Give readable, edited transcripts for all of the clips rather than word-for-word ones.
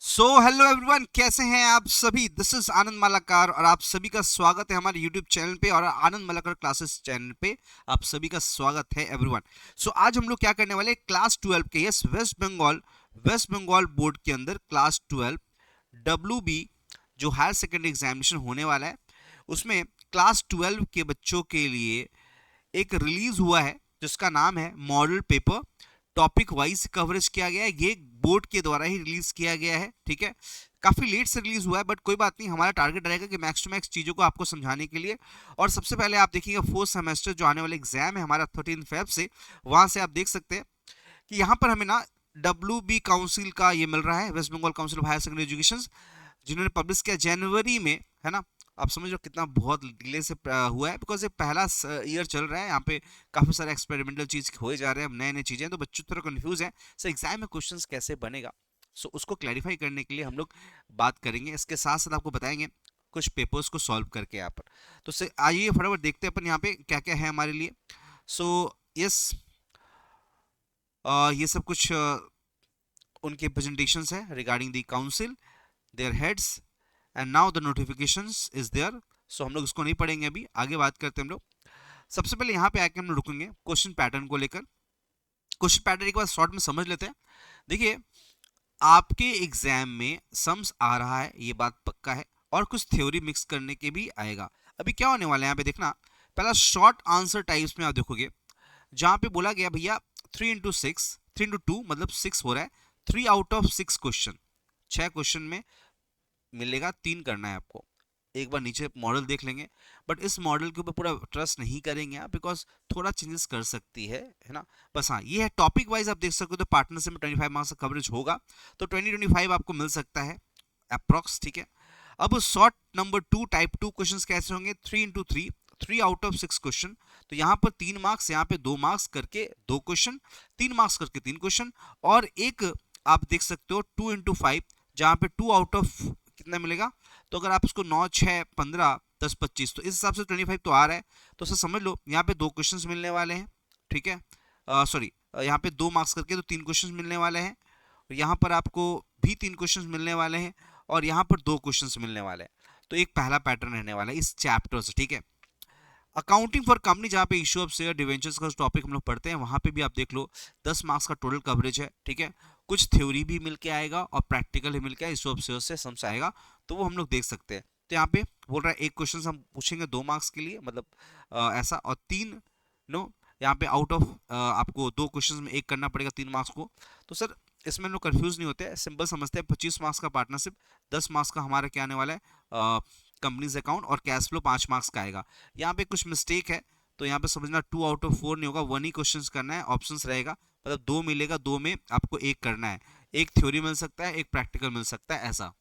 So hello everyone, कैसे हैं आप सभी। दिस इज आनंद मालाकार और आप सभी का स्वागत है हमारे यूट्यूब चैनल पे और आनंद मालाकार क्लासेस चैनल पे आप सभी का स्वागत है एवरीवन। सो आज हम लोग क्या करने वाले हैं, क्लास 12 के यस वेस्ट बंगाल बोर्ड के अंदर क्लास 12 WB जो हायर सेकेंडरी एग्जामिनेशन होने वाला है उसमें क्लास 12 के बच्चों के लिए एक रिलीज हुआ है जिसका नाम है model paper. Topic wise coverage किया गया है, ये बोर्ड के द्वारा ही रिलीज किया गया है, ठीक है। काफी लेट से रिलीज हुआ है बट कोई बात नहीं, हमारा टारगेट रहेगा कि मैक्स टू मैक्स चीजों को आपको समझाने के लिए। और सबसे पहले आप देखिएगा फोर्थ सेमेस्टर जो आने वाला एग्जाम है हमारा 13 फेब से, वहां से आप देख सकते हैं कि यहाँ पर हमें ना WB काउंसिल का ये मिल रहा है, West Bengal council of higher secondary education, जिन्होंने पब्लिश किया जनवरी में, है ना। आप समझ लो कितना बहुत डिले से हुआ है, बिकॉज ये पहला ईयर चल रहा है, यहाँ पे काफी सारे एक्सपेरिमेंटल चीज हो जा रहे हैं, नए नए चीजें, तो बच्चे थोड़ा कंफ्यूज हैं सर एग्जाम में क्वेश्चंस कैसे बनेगा। सो उसको क्लैरिफाई करने के लिए हम लोग बात करेंगे, इसके साथ साथ आपको बताएंगे कुछ पेपर्स को सॉल्व करके यहाँ पर। तो आइए फटाफट देखते हैं अपन यहाँ पे क्या क्या है हमारे लिए। सो यस, ये सब कुछ उनके प्रेजेंटेशंस है regarding the council, their heads and now the notifications is there. So हम लोग इसको नहीं पढ़ेंगे, अभी आगे बात करते हैं हम लोग। सबसे पहले यहाँ पे आके हम लोग रुकेंगे क्वेश्चन पैटर्न को लेकर। क्वेश्चन पैटर्न एक बार शॉर्ट में समझ लेते हैं। देखिए, आपके एग्जाम में सम्स आ रहा है, ये बात पक्का है, और कुछ थ्योरी मिक्स करने के भी आएगा। अभी क्या होने वाला है यहाँ पे देखना, पहला शॉर्ट आंसर टाइप्स में आप देखोगे जहां पे बोला गया भैया 3 into 2 मतलब 6 हो रहा है, 3 out of 6 क्वेश्चन, 6 क्वेश्चन में मिलेगा, 3 करना है आपको। एक बार नीचे मॉडल देख लेंगे, बट इस मॉडल के ऊपर पूरा ट्रस्ट नहीं करेंगे आप, बिकॉज थोड़ा चेंजेस कर सकती है ना। बस हाँ, ये है टॉपिक वाइज आप देख सकते हो, तो पार्टनरशिप में 25 मार्क्स का कवरेज होगा, तो 20-25 आपको मिल सकता है अप्रॉक्स, ठीक है। अब शॉर्ट नंबर 2 टाइप 2 क्वेश्चन कैसे होंगे, 3 into 3, 3 out of 6 क्वेश्चन, तो यहाँ पर 3 मार्क्स, यहाँ पे 2 मार्क्स करके 2 क्वेश्चन, 3 मार्क्स करके 3 क्वेश्चन, और एक आप देख सकते हो 2 into 5 जहाँ पे 2 out of कितना मिलेगा। तो अगर आप इसको 9, 6, 15, 10, 25, तो इस हिसाब से 25 तो आ रहा है, तो सर समझ लो यहाँ पे 2 क्वेश्चन मिलने वाले हैं, ठीक है। सॉरी, यहाँ पे 2 मार्क्स करके तो 3 क्वेश्चन मिलने वाले हैं, यहाँ पर आपको भी 3 क्वेश्चन मिलने वाले हैं, और यहाँ पर 2 क्वेश्चन मिलने वाले हैं। तो एक पहला पैटर्न रहने वाला है इस चैप्टर से, ठीक है। अकाउंटिंग फॉर कंपनी, जहाँ पे इशू ऑफ शेयर डिवेंचर्स का टॉपिक हम लोग पढ़ते हैं, वहाँ पे भी आप देख लो 10 मार्क्स का टोटल कवरेज है, ठीक है। कुछ थ्योरी भी मिल के आएगा और प्रैक्टिकल भी मिल के इशू ऑफ शेयर से समझ आएगा, तो वो हम लोग देख सकते हैं। तो यहाँ पे बोल रहा है एक क्वेश्चन हम पूछेंगे 2 मार्क्स के लिए, मतलब ऐसा, और 3 नो यहाँ पे आउट ऑफ आपको 2 क्वेश्चन में एक करना पड़ेगा 3 मार्क्स को। तो सर इसमें लोग कंफ्यूज नहीं होते हैं, सिंपल समझते हैं, 25 मार्क्स का पार्टनरशिप, 10 मार्क्स का हमारा क्या आने वाला है कंपनीज अकाउंट, और कैश फ्लो 5 मार्क्स का आएगा। यहाँ पे कुछ मिस्टेक है, तो यहाँ पे समझना 2 out of 4 नहीं होगा, 1 ही क्वेश्चन करना है, ऑप्शंस रहेगा, मतलब 2 मिलेगा, 2 में आपको एक करना है, एक थ्योरी मिल सकता है, एक प्रैक्टिकल मिल सकता है, ऐसा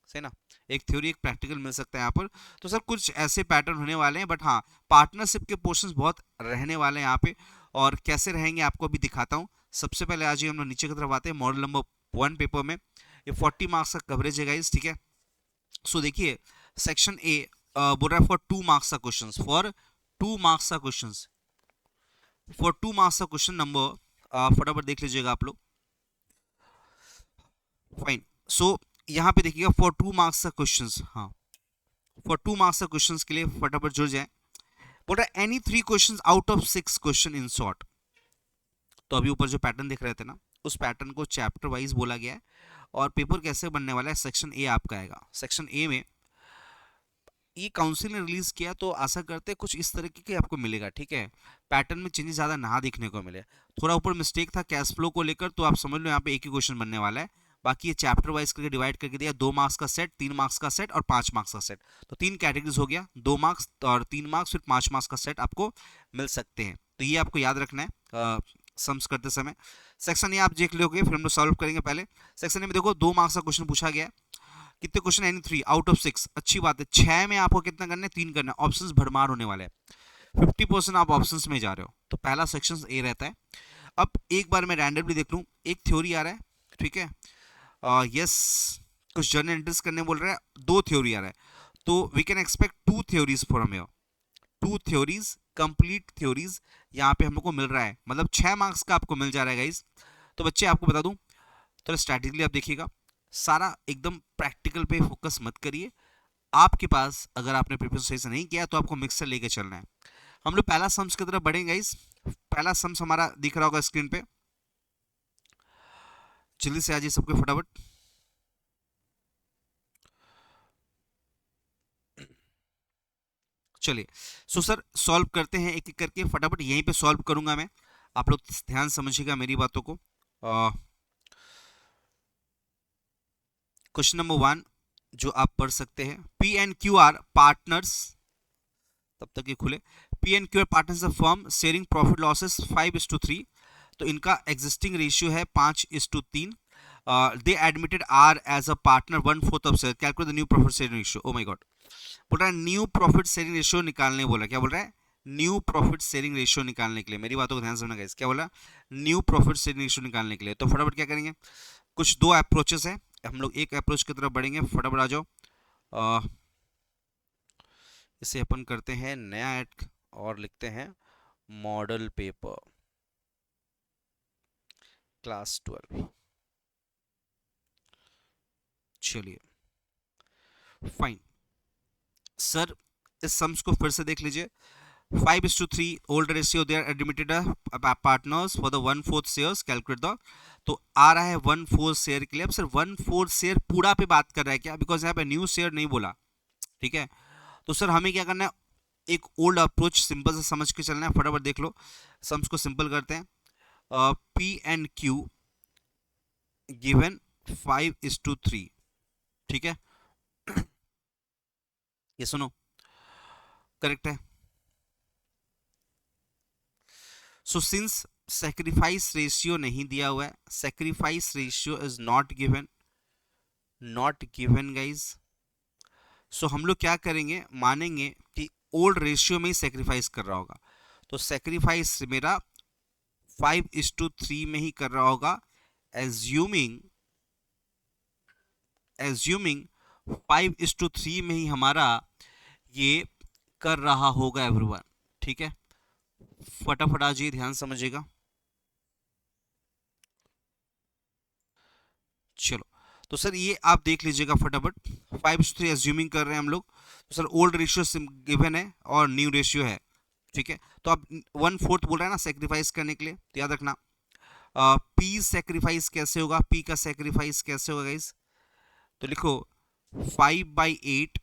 सही ना, एक थ्योरी एक प्रैक्टिकल मिल सकता है यहाँ पर। तो सर कुछ ऐसे पैटर्न होने वाले हैं, बट हाँ पार्टनरशिप के पोर्शंस बहुत रहने वाले हैं यहाँ पे, और कैसे रहेंगे आपको अभी दिखाता हूँ। सबसे पहले आज हम लोग नीचे की तरफ आते हैं, मॉडल नंबर 1 पेपर में ये 40 मार्क्स का कवरेज है गाइस, ठीक है। सो देखिए, सेक्शन ए बोल रहा है फॉर 2 मार्क्स का क्वेश्चन, फॉर 2 मार्क्स का क्वेश्चन नंबर, फटाफट देख लीजिएगा आप लोग, फाइन। सो यहाँ पे देखिएगा फॉर 2 मार्क्स का क्वेश्चन, हाँ फॉर 2 मार्क्स का क्वेश्चन के लिए फटाफट जुड़ जाए। बोल रहा है any 3 question out of 6 question in short. तो अभी ऊपर जो पैटर्न देख रहे थे ना, उस पैटर्न को चैप्टर वाइज बोला गया है, और पेपर कैसे बनने वाला है, सेक्शन ए आपका आएगा। सेक्शन ए में ये काउंसिल ने रिलीज किया, तो आशा करते हैं कुछ इस तरीके के आपको मिलेगा, ठीक है। पैटर्न में चेंजेस ज़्यादा ना देखने को मिले, थोड़ा ऊपर मिस्टेक था कैश फ्लो को लेकर, तो आप समझ लो यहाँ पे एक ही क्वेश्चन बनने वाला है, बाकी ये चैप्टर वाइज करके डिवाइड करके दिया, 2 मार्क्स का सेट, 3 मार्क्स का सेट और 5 मार्क्स का सेट, तो 3 कैटेगरीज हो गया, 2 मार्क्स और 3 मार्क्स, फिर 5 मार्क्स का सेट आपको मिल सकते हैं, तो ये आपको याद रखना है सम्स करते समय। सेक्शन ए आप देख लोगे, फिर हम लोग सॉल्व करेंगे। पहले सेक्शन ए में देखो 2 मार्क्स का क्वेश्चन पूछा गया है, कितने क्वेश्चन, एनी 3 out of 6, अच्छी बात है। 6 में आपको कितना करना है, 3 करना है, ऑप्शंस भरमार होने वाले हैं, 50% आप ऑप्शंस में जा रहे हो, तो पहला सेक्शन ए रहता है। अब एक बार मैं रैंडमली देख लूँ, एक थ्योरी आ रहा है, ठीक है, यस, कुछ जर्नल एंट्रीज करने बोल रहा है, 2 थ्योरी आ रहा है, तो we can expect 2 theories from here, 2 theories, complete theories यहाँ पे हमको मिल रहा है, मतलब 6 मार्क्स का आपको मिल जा रहा है गाइज। तो बच्चे आपको बता दूं, थोड़ा स्ट्रैटेजिकली आप देखिएगा, सारा एकदम प्रैक्टिकल पे फोकस मत करिए। आपके पास अगर आपने प्रिपरेशन सही से नहीं किया तो आपको मिक्सर लेके चलना है। हम लोग पहला सम्स की तरफ बढ़ेंगे गाइस। पहला सम्स हमारा दिख रहा होगा स्क्रीन पे, जल्दी से आ जाइए सबके फटाफट। चलिए सो सर सॉल्व करते हैं एक एक करके फटाफट, यहीं पे सॉल्व करूंगा मैं, आप लोग ध्यान समझिएगा मेरी बातों को। क्वेश्चन नंबर 1 जो आप पढ़ सकते हैं, P and Q R partners, तब तक ये खुले, P and Q R partners of firm sharing profit losses 5:3, तो इनका एग्जिस्टिंग रेशियो है 5:3। They admitted are as a partner 1/4 of share, calculate the new profit sharing ratio. Oh my god, बोल रहा है न्यू प्रॉफिट शेयरिंग रेशियो निकालने, बोला क्या बोल रहा है, न्यू प्रॉफिट शेयरिंग रेशियो निकालने के लिए, मेरी बातों को ध्यान से सुनना गाइस, क्या बोला, न्यू प्रॉफिट शेयरिंग रेशियो निकालने के लिए। तो फटाफट क्या करेंगे, कुछ दो अप्रोचेस है, हम लोग एक अप्रोच की तरफ बढ़ेंगे, फटाफट आ जाओ। इसे अपन करते हैं नया ऐड और लिखते हैं मॉडल पेपर क्लास 12। चलिए फाइन सर, इस सम्स को फिर से देख लीजिए, 5:3 old ratio, they are admitted partners for the 1/4 shares, calculate the, तो आ रहा है 1/4 शेयर के लिए। अब सर 1/4 शेयर पूरा पे बात कर रहा है क्या, बिकॉज यहाँ पे न्यू शेयर नहीं बोला, ठीक है। तो सर हमें क्या करना है, एक ओल्ड अप्रोच सिंपल से समझ के चलना है, फटाफट देख लो, सम्स को सिंपल करते हैं। पी एंड क्यू गिवन 5:3, ठीक है, ये सुनो करेक्ट है। सो सिंस सेक्रीफाइस रेशियो नहीं दिया हुआ है, sacrifice ratio is not given, not given guys, so हम लोग क्या करेंगे, मानेंगे कि ओल्ड रेशियो में ही सेक्रीफाइस कर रहा होगा, तो सेक्रीफाइस मेरा 5:3 में ही कर रहा होगा, एज्यूमिंग 5:3 में ही हमारा ये कर रहा होगा एवरीवन, ठीक है। फटाफट आ जाइए, ध्यान समझिएगा। चलो तो सर ये आप देख लीजिएगा फटाफट, 5:3 एज्यूमिंग कर रहे हैं हम लोग, तो सर ओल्ड रेशियो गिवन है और न्यू रेशियो है, ठीक है। तो आप 1/4 बोल रहे हैं ना सेक्रीफाइस करने के लिए, तो याद रखना पी सेक्रीफाइस कैसे होगा, पी का सेक्रीफाइस कैसे होगा गाइस, तो लिखो 5/8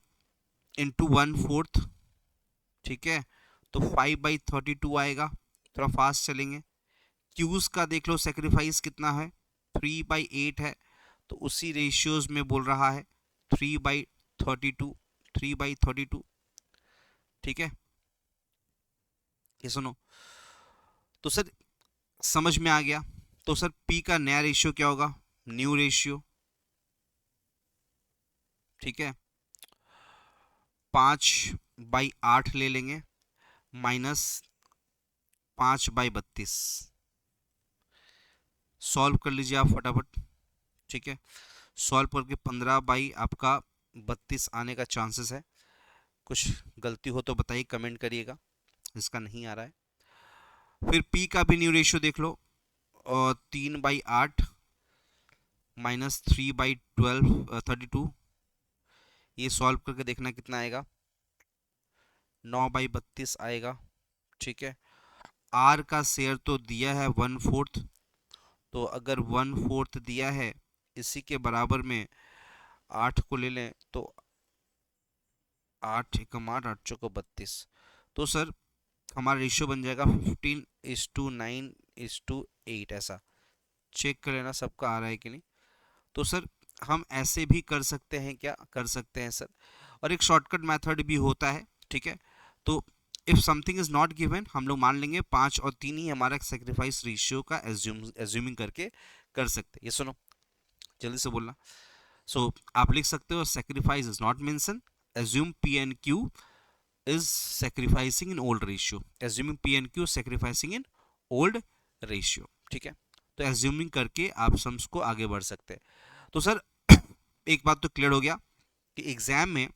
इंटू 1/4, ठीक है, तो 5/32 आएगा, थोड़ा फास्ट चलेंगे। क्यूज का देख लो सेक्रीफाइस कितना है, 3/8 है, तो उसी रेशियोज में बोल रहा है 3/32, 3/32, ठीक है। ये सुनो, तो सर समझ में आ गया, तो सर पी का नया रेशियो क्या होगा, न्यू रेशियो, ठीक है, 5/8 ले लेंगे माइनस 5/32, सॉल्व कर लीजिए आप फटाफट, ठीक है। सॉल्व करके 15 आपका 32 आने का चांसेस है, कुछ गलती हो तो बताइए, कमेंट करिएगा जिसका नहीं आ रहा है। फिर पी का भी न्यू रेशियो देख लो, और 3/8 माइनस 3/32, ये सॉल्व करके देखना कितना आएगा, 9/32 आएगा, ठीक है। आर का शेयर तो दिया है 1/4, तो अगर 1/4 दिया है, इसी के बराबर में 8 को ले लें, तो 8 एकम 8, 8 चौको 32, तो सर हमारा रेशियो बन जाएगा 15:9:8, ऐसा चेक कर लेना सबका आ रहा है कि नहीं। तो सर हम ऐसे भी कर सकते हैं, क्या कर सकते हैं सर, और एक शॉर्टकट मेथड भी होता है, ठीक है। तो if something is not given, हम लोग मान लेंगे 5 और 3 ही हमारा सेक्रीफाइस रेशियो का एज्यूमिंग करके कर सकते हैं। ये सुनो जल्दी से बोलना, सो आप लिख सकते हो sacrifice is not mention, assume P and Q is sacrificing in old ratio, assuming P and Q sacrificing in old ratio, ठीक है। तो assuming करके आप सम्स को आगे बढ़ सकते हैं। तो सर एक बात तो क्लियर हो गया कि एग्जाम में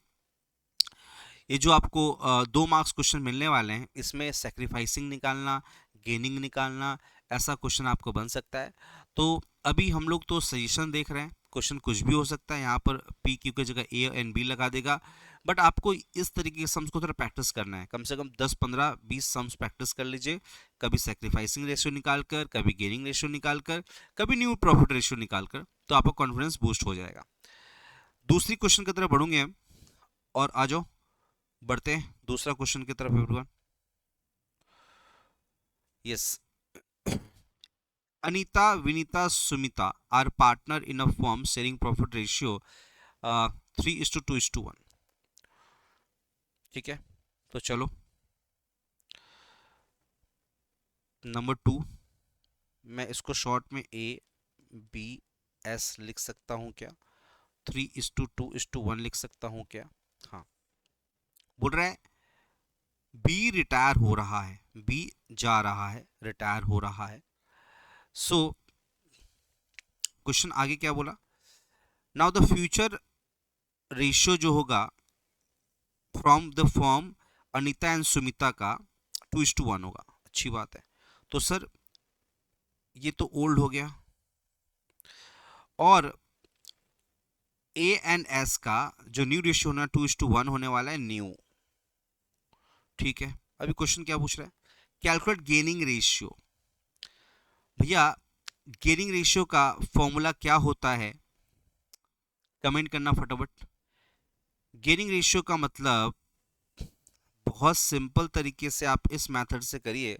ये जो आपको 2 मार्क्स क्वेश्चन मिलने वाले हैं, इसमें सेक्रीफाइसिंग निकालना, गेनिंग निकालना, ऐसा क्वेश्चन आपको बन सकता है। तो अभी हम लोग तो सजेशन देख रहे हैं, क्वेश्चन कुछ भी हो सकता है, यहाँ पर पी क्यू की जगह ए एंड बी लगा देगा, बट आपको इस तरीके के सम्स को थोड़ा प्रैक्टिस करना है, कम से कम 10 15 20 सम्स प्रैक्टिस कर लीजिए, कभी सेक्रीफाइसिंग रेशियो निकाल कर, कभी गेनिंग रेशियो निकाल कर, कभी न्यू प्रॉफिट रेशियो निकाल कर, तो आपका कॉन्फिडेंस बूस्ट हो जाएगा। दूसरी क्वेश्चन की तरफ बढ़ूंगे हम, और आ जाओ बढ़ते हैं दूसरा क्वेश्चन की तरफ everyone. Yes, Anita, Vinita, Sumita are partner in a firm sharing profit ratio 3:2:1। ठीक है, तो चलो नंबर 2, मैं इसको शॉर्ट में A B S लिख सकता हूं क्या? 3:2:1 लिख सकता हूं क्या? हाँ, बोल रहा है B रिटायर हो रहा है, B जा रहा है, रिटायर हो रहा है। सो क्वेश्चन आगे क्या बोला? नाउ द फ्यूचर रेशियो जो होगा from the form Anita and Sumita का 2:1 होगा। अच्छी बात है। तो सर ये तो ओल्ड हो गया, और ए एंड एस का जो न्यू रेशियो होना 2:1 होने वाला है न्यू। ठीक है, अभी क्वेश्चन क्या पूछ रहा है? Calculate gaining ratio. भैया गेनिंग रेशियो का फॉर्मूला क्या होता है? कमेंट करना फटाफट। गेनिंग रेशियो का मतलब बहुत सिंपल तरीके से आप इस मेथड से करिए,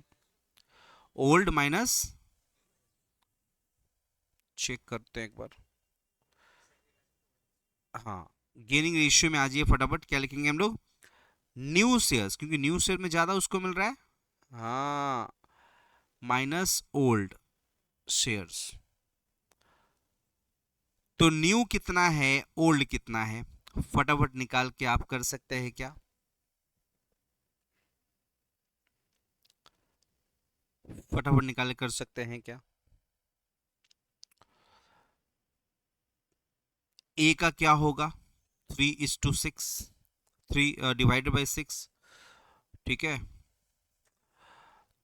ओल्ड माइनस, चेक करते हैं एक बार, हाँ गेनिंग रेशियो में आ जाइए फटाफट। क्या लिखेंगे हम लोग? न्यू शेयर्स, क्योंकि न्यू शेयर में ज्यादा उसको मिल रहा है, हाँ, माइनस ओल्ड शेयर्स। तो न्यू कितना है, ओल्ड कितना है, फटाफट निकाल के आप कर सकते हैं क्या? फटाफट निकाल कर सकते हैं क्या? ए का क्या होगा? 3:6, 3/6। ठीक है,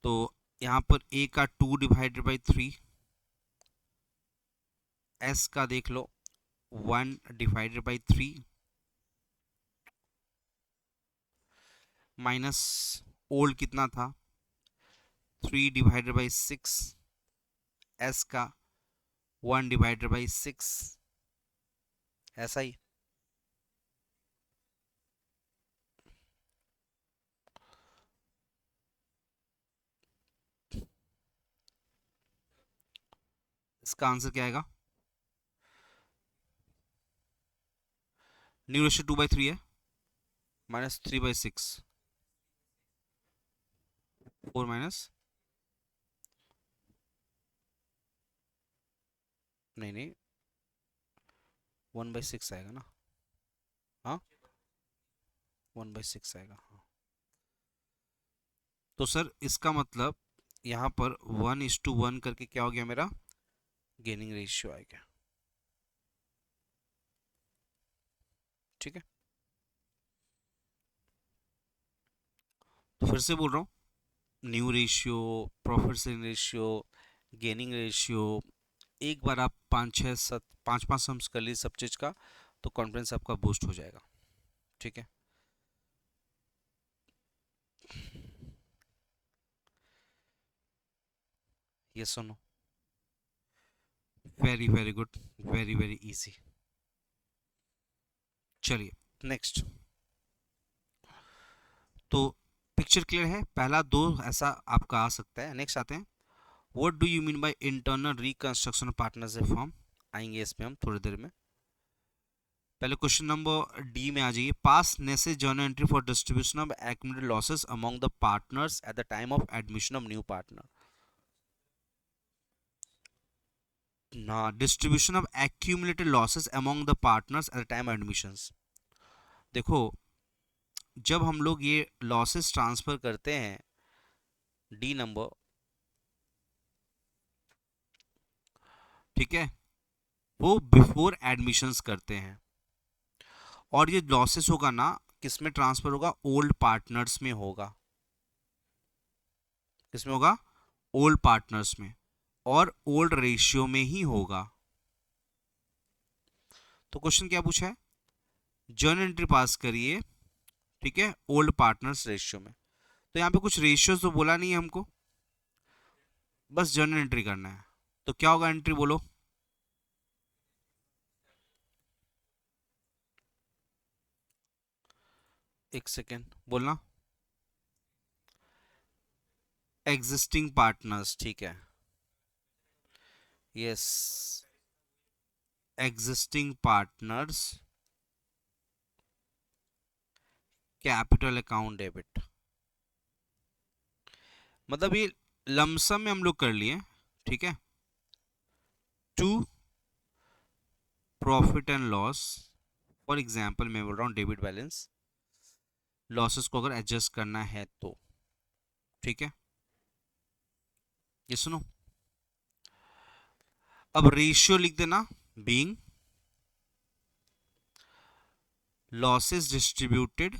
तो यहां पर ए का 2/3, एस का देख लो 1/3, माइनस ओल्ड कितना था 3/6, एस का 1/6, ऐसा ही। इसका आंसर क्या आएगा? न्यू रेशियो 2/3 है, माइनस 3/6, 4 माइनस, नहीं नहीं 1/6 आएगा ना, हाँ 1/6 आएगा, हाँ। तो सर इसका मतलब यहाँ पर 1:1 करके क्या हो गया मेरा? गेनिंग रेशियो आ गया। ठीक है, तो फिर से बोल रहा हूँ, new ratio, profit selling ratio, gaining ratio, एक बार आप 5 सम्स कर लीजिए सब चीज़ का, तो कॉन्फिडेंस आपका बूस्ट हो जाएगा। ठीक है, ये सुनो, very very good, very very easy. चलिए नेक्स्ट, तो पिक्चर क्लियर है, पहला दो ऐसा आपका आ सकता है। नेक्स्ट आते हैं, what do you mean by internal reconstruction partnership form, आएंगे इसमें हम थोड़ी देर में। पहले क्वेश्चन नंबर डी में आ जाइए, pass necessary journal entry for distribution of accumulated losses among the partners at the time of admission of new partner. ना, distribution of accumulated losses among the partners at the time of admissions. देखो, जब हम लोग ये losses transfer करते हैं, D number, ठीक है, वो बिफोर एडमिशंस करते हैं, और ये लॉसेस होगा ना, किस में ट्रांसफर होगा? ओल्ड पार्टनर्स में होगा। किसमें होगा? ओल्ड पार्टनर्स में, और ओल्ड रेशियो में ही होगा। तो क्वेश्चन क्या पूछा है, जर्नल एंट्री पास करिए, ठीक है, ओल्ड पार्टनर्स रेशियो में। तो यहाँ पे कुछ रेशियोज तो बोला नहीं है हमको, बस जर्नल एंट्री करना है। तो क्या होगा एंट्री, बोलो। एक सेकेंड बोलना। एग्जिस्टिंग पार्टनर्स, ठीक है, yes, existing partners capital account debit, मतलब ये लमसम में हम लोग कर लिए, ठीक है, to profit and loss. For example मैं बोल रहा हूँ डेबिट बैलेंस, लॉसेस को अगर एडजस्ट करना है तो, ठीक है, ये सुनो। अब रेशियो लिख देना, being losses distributed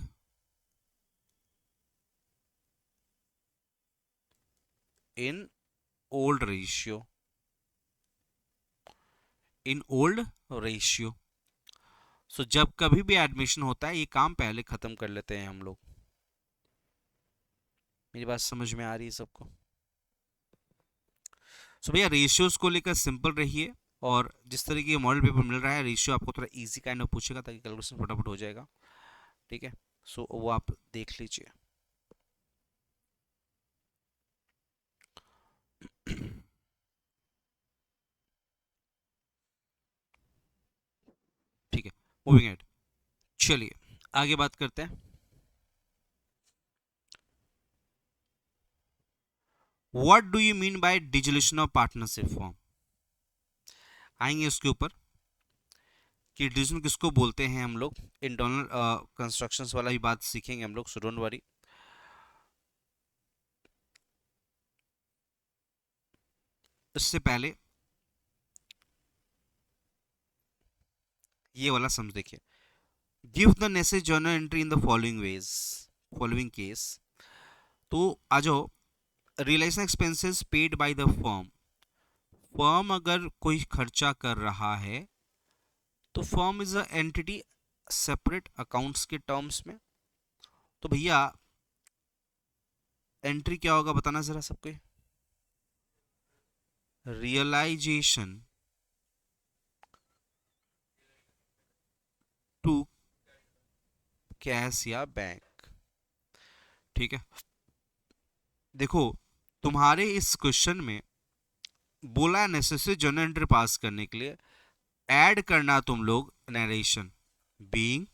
in old ratio, in old ratio. So जब कभी भी एडमिशन होता है ये काम पहले खत्म कर लेते हैं हम लोग। मेरी बात समझ में आ रही है सबको? सो भैया रेशियोज को लेकर सिंपल रहिए, और जिस तरीके का मॉडल पेपर मिल रहा है रेशियो आपको थोड़ा इजी काइंड ऑफ पूछेगा ताकि कैलकुलेशन फटाफट हो जाएगा, ठीक है। सो वो आप देख लीजिए। ठीक है, मूविंग एड, चलिए आगे बात करते हैं। What do you mean bye dissolution of partnership form, आएंगे उसके ऊपर कि डिसोल्यूशन किसको बोलते हैं हम लोग, इंटरनल कंस्ट्रक्शंस वाला भी बात सीखेंगे हम लोग, सो डोंट वरी। इससे पहले ये वाला समझ देखिए, give the necessary journal entry in the following ways, following case. तो आ जाओ, realisation expenses paid by the firm, firm अगर कोई खर्चा कर रहा है तो firm is a entity separate accounts के टर्म्स में। तो भैया एंट्री क्या होगा बताना जरा सबको, रियलाइजेशन टू कैश या बैंक, ठीक है। देखो तुम्हारे इस क्वेश्चन में बोला नेसेसरी जर्नल एंट्री पास करने के लिए ऐड करना तुम लोग narration, being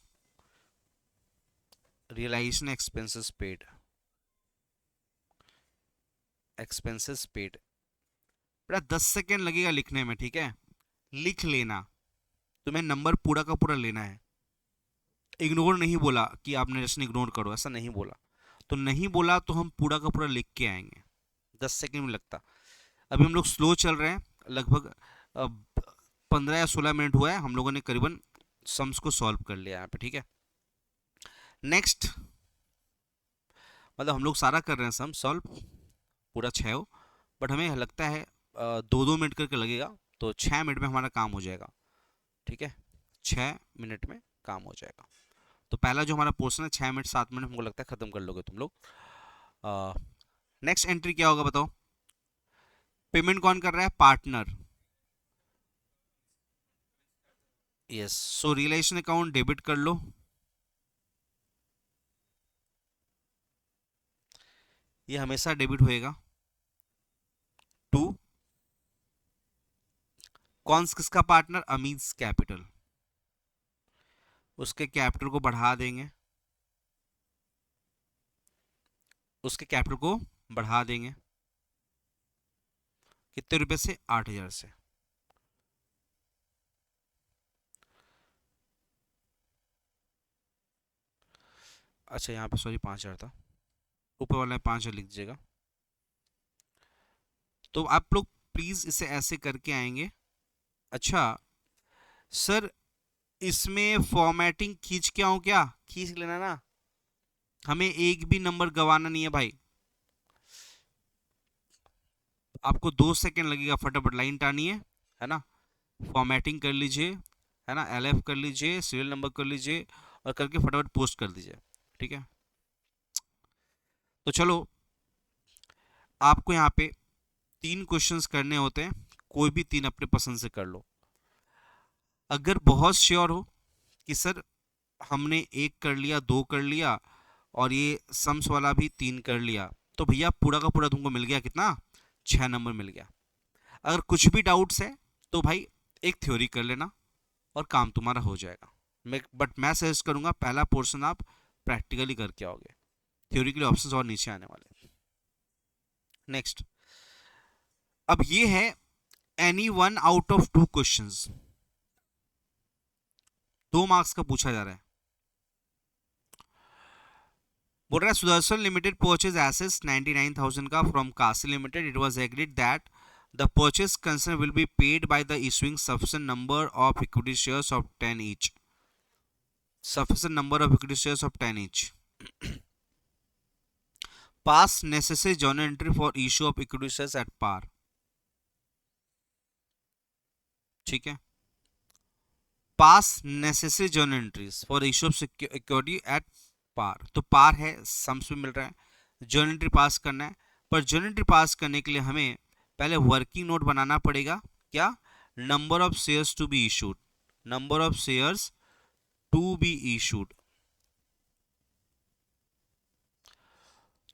realisation expenses paid, expenses paid. बेटा 10 सेकेंड लगेगा लिखने में, ठीक है, लिख लेना, तुम्हें नंबर पूरा का पूरा लेना है। इग्नोर नहीं बोला कि आप नरेशन इग्नोर करो, ऐसा नहीं बोला, तो नहीं बोला तो हम पूरा का पूरा लिख के आएंगे, 10 सेकेंड में लगता। अभी हम लोग स्लो चल रहे हैं, लगभग 15 या 16 मिनट हुआ है, हम लोगों ने करीबन सम्स को सॉल्व कर लिया यहाँ पे, ठीक है। नेक्स्ट, मतलब हम लोग सारा कर रहे हैं सम सॉल्व, पूरा 6 हो, बट हमें लगता है 2-2 मिनट करके लगेगा, तो 6 मिनट में हमारा काम हो जाएगा, ठीक है, 6 मिनट में काम हो जाएगा। तो पहला जो हमारा पोर्शन है 6 मिनट 7 मिनट हमको लगता है खत्म कर लोगे तुम लोग। नेक्स्ट एंट्री क्या होगा बताओ, पेमेंट कौन कर रहा है, पार्टनर, यस, सो रियलाइजेशन अकाउंट डेबिट कर लो, ये हमेशा डेबिट होएगा, टू कौन किसका पार्टनर, अमीज कैपिटल, उसके कैपिटल को बढ़ा देंगे, उसके कैपिटल को बढ़ा देंगे कितने रुपए से, 8,000 से। अच्छा यहाँ पे सॉरी 5,000 था, ऊपर वाला 5,000 लिख दीजिएगा। तो आप लोग प्लीज इसे ऐसे करके आएंगे। अच्छा सर इसमें फॉर्मेटिंग खींच के आऊं क्या, खींच लेना ना, हमें एक भी नंबर गवाना नहीं है भाई। आपको 2 सेकंड लगेगा, फटाफट लाइन टानी है ना, फॉर्मेटिंग कर लीजिए, है ना, LF कर लीजिए, सीरियल नंबर कर लीजिए और करके फटाफट पोस्ट कर दीजिए, ठीक है। तो चलो, आपको यहाँ पे 3 क्वेश्चंस करने होते हैं, कोई भी 3 अपने पसंद से कर लो। अगर बहुत श्योर हो कि सर हमने 1 कर लिया, 2 कर लिया और ये सम्स वाला भी 3 कर लिया, तो भैया पूरा का पूरा तुमको मिल गया कितना, 6 नंबर मिल गया। अगर कुछ भी डाउट्स है तो भाई एक थ्योरी कर लेना और काम तुम्हारा हो जाएगा। मैं सजेस्ट करूंगा पहला पोर्शन आप प्रैक्टिकली करके आओगे, थ्योरी के लिए ऑप्शंस और नीचे आने वाले। नेक्स्ट, अब ये है any one out of 2 questions, 2 marks का पूछा जा रहा है। बोल रहा है सुदर्शन लिमिटेड परचेज एसेट्स 99,000 का फ्रॉम कासी limited. It was agreed that the purchase concern will be paid by the issuing sufficient number of equity shares of 10 each. Sufficient number of equity shares of 10 each. Pass necessary journal entry for issue of equity shares at par. ठीक है, pass necessary journal entries for issue of security at par. तो par है, sums में मिल रहा है, journal entry पास करना है। पर जर्नल एंट्री पास करने के लिए हमें पहले वर्किंग नोट बनाना पड़ेगा। क्या, number of shares to be issued, number of shares to be issued.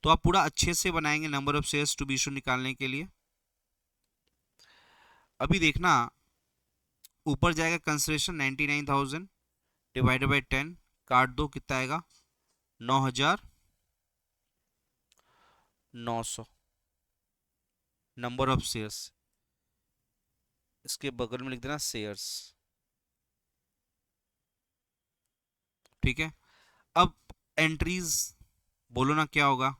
तो आप पूरा अच्छे से बनाएंगे number of shares to be issued निकालने के लिए। अभी देखना, ऊपर जाएगा कंसिडरेशन 99,000 डिवाइडेड बाई 10, काट दो, कितना आएगा 9,900। नंबर ऑफ शेयर्स, इसके बगल में लिख देना शेयर्स, ठीक है। अब एंट्रीज बोलो ना क्या होगा,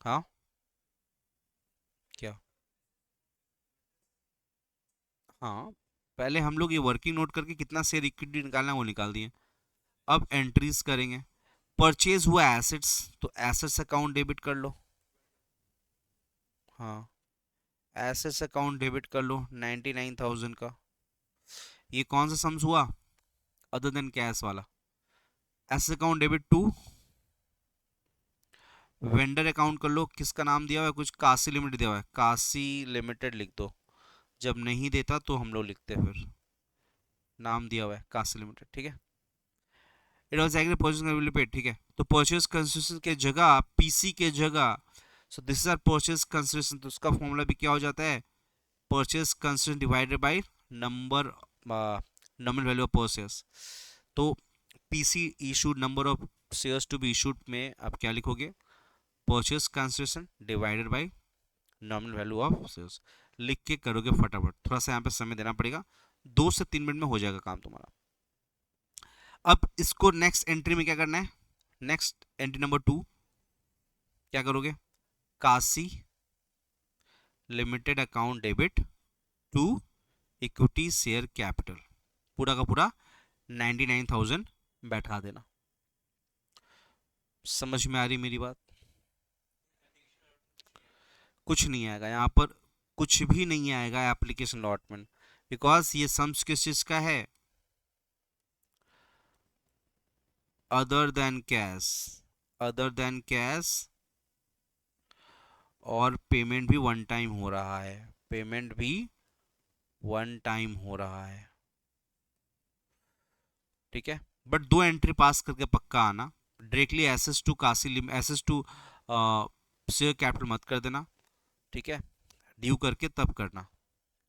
हाँ क्या, हाँ पहले हम लोग ये वर्किंग नोट करके कितना शेयर इक्विटी निकालना है वो निकाल दिए। अब एंट्रीज करेंगे, परचेज हुआ एसेट्स, तो एसेट्स अकाउंट डेबिट कर लो, हाँ एसेट्स अकाउंट डेबिट कर लो 99,000 का। ये कौन सा सम्स हुआ, अदर देन कैश वाला। Assets account debit to vendor account कर लो, किसका नाम दिया हुआ है, कुछ काशी लिमिटेड दिया हुआ है, काशी लिमिटेड लिख दो। जब नहीं देता तो हम लोग लिखते हैं, फिर नाम दिया हुआ है काशी लिमिटेड, ठीक है। It was agree purchase will be paid, ठीक है। तो परचेज कंसिडरेशन के जगह पीसी के जगह, so this is our purchase consideration, तो उसका फॉर्मूला भी क्या हो जाता है, purchase consideration divided by number, nominal value of per shares. तो PC issued number of shares to be issued में आप क्या लिखोगे, purchase consideration divided by nominal value of shares. लिख के करोगे फटाफट, थोड़ा सा यहाँ पे समय देना पड़ेगा, 2 से 3 मिनट में हो जाएगा काम तुम्हारा। अब इसको नेक्स्ट एंट्री में क्या करना है, नेक्स्ट एंट्री नंबर 2 क्या करोगे, Kashi limited account debit to equity share capital, पूरा का पूरा 99,000 बैठा देना। समझ में आ रही मेरी बात, कुछ नहीं आएगा यहाँ पर, कुछ भी नहीं आएगा एप्लीकेशन अलॉटमेंट, बिकॉज ये सम्स किस चीज का है, other than cash, other than cash, और पेमेंट भी वन टाइम हो रहा है, पेमेंट भी वन टाइम हो रहा है, ठीक है। बट 2 एंट्री पास करके पक्का आना, directly access to Kashi, access to share capital मत कर देना, ठीक है, ड्यू करके तब करना,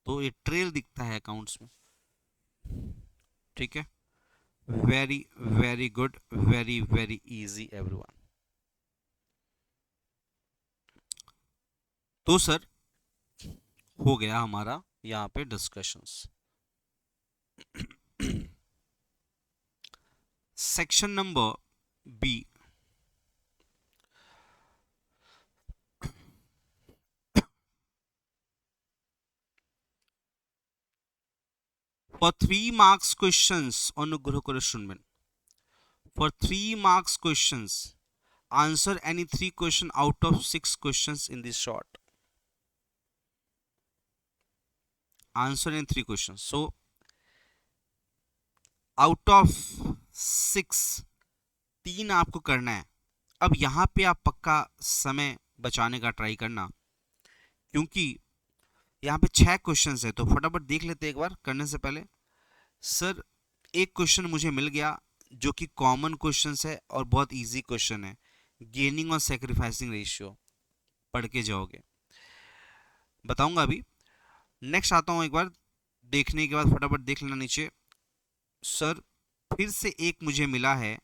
तो ये ट्रेल दिखता है अकाउंट्स में, ठीक है। Very very good, very very easy everyone. तो सर हो गया हमारा यहाँ पे discussions. Section number B, for 3 marks questions, অনুগ্রহ করে শুনবেন, for 3 marks questions answer any 3 question out of 6 questions in this short। Answer in 3 question. So out of 6 3 आपको करना है. अब यहाँ पे आप पक्का समय बचाने का ट्राई करना, क्योंकि यहाँ पे 6 क्वेश्चंस है. तो फटाफट देख लेते हैं एक बार करने से पहले. सर एक क्वेश्चन मुझे मिल गया जो कि कॉमन क्वेश्चंस है और बहुत इजी क्वेश्चन है. गेनिंग और सेक्रीफाइसिंग रेशियो पढ़ के जाओगे, बताऊंगा अभी. नेक्स्ट आता हूँ. एक बार देखने के बाद फटाफट देख लेना नीचे. सर फिर से एक मुझे मिला है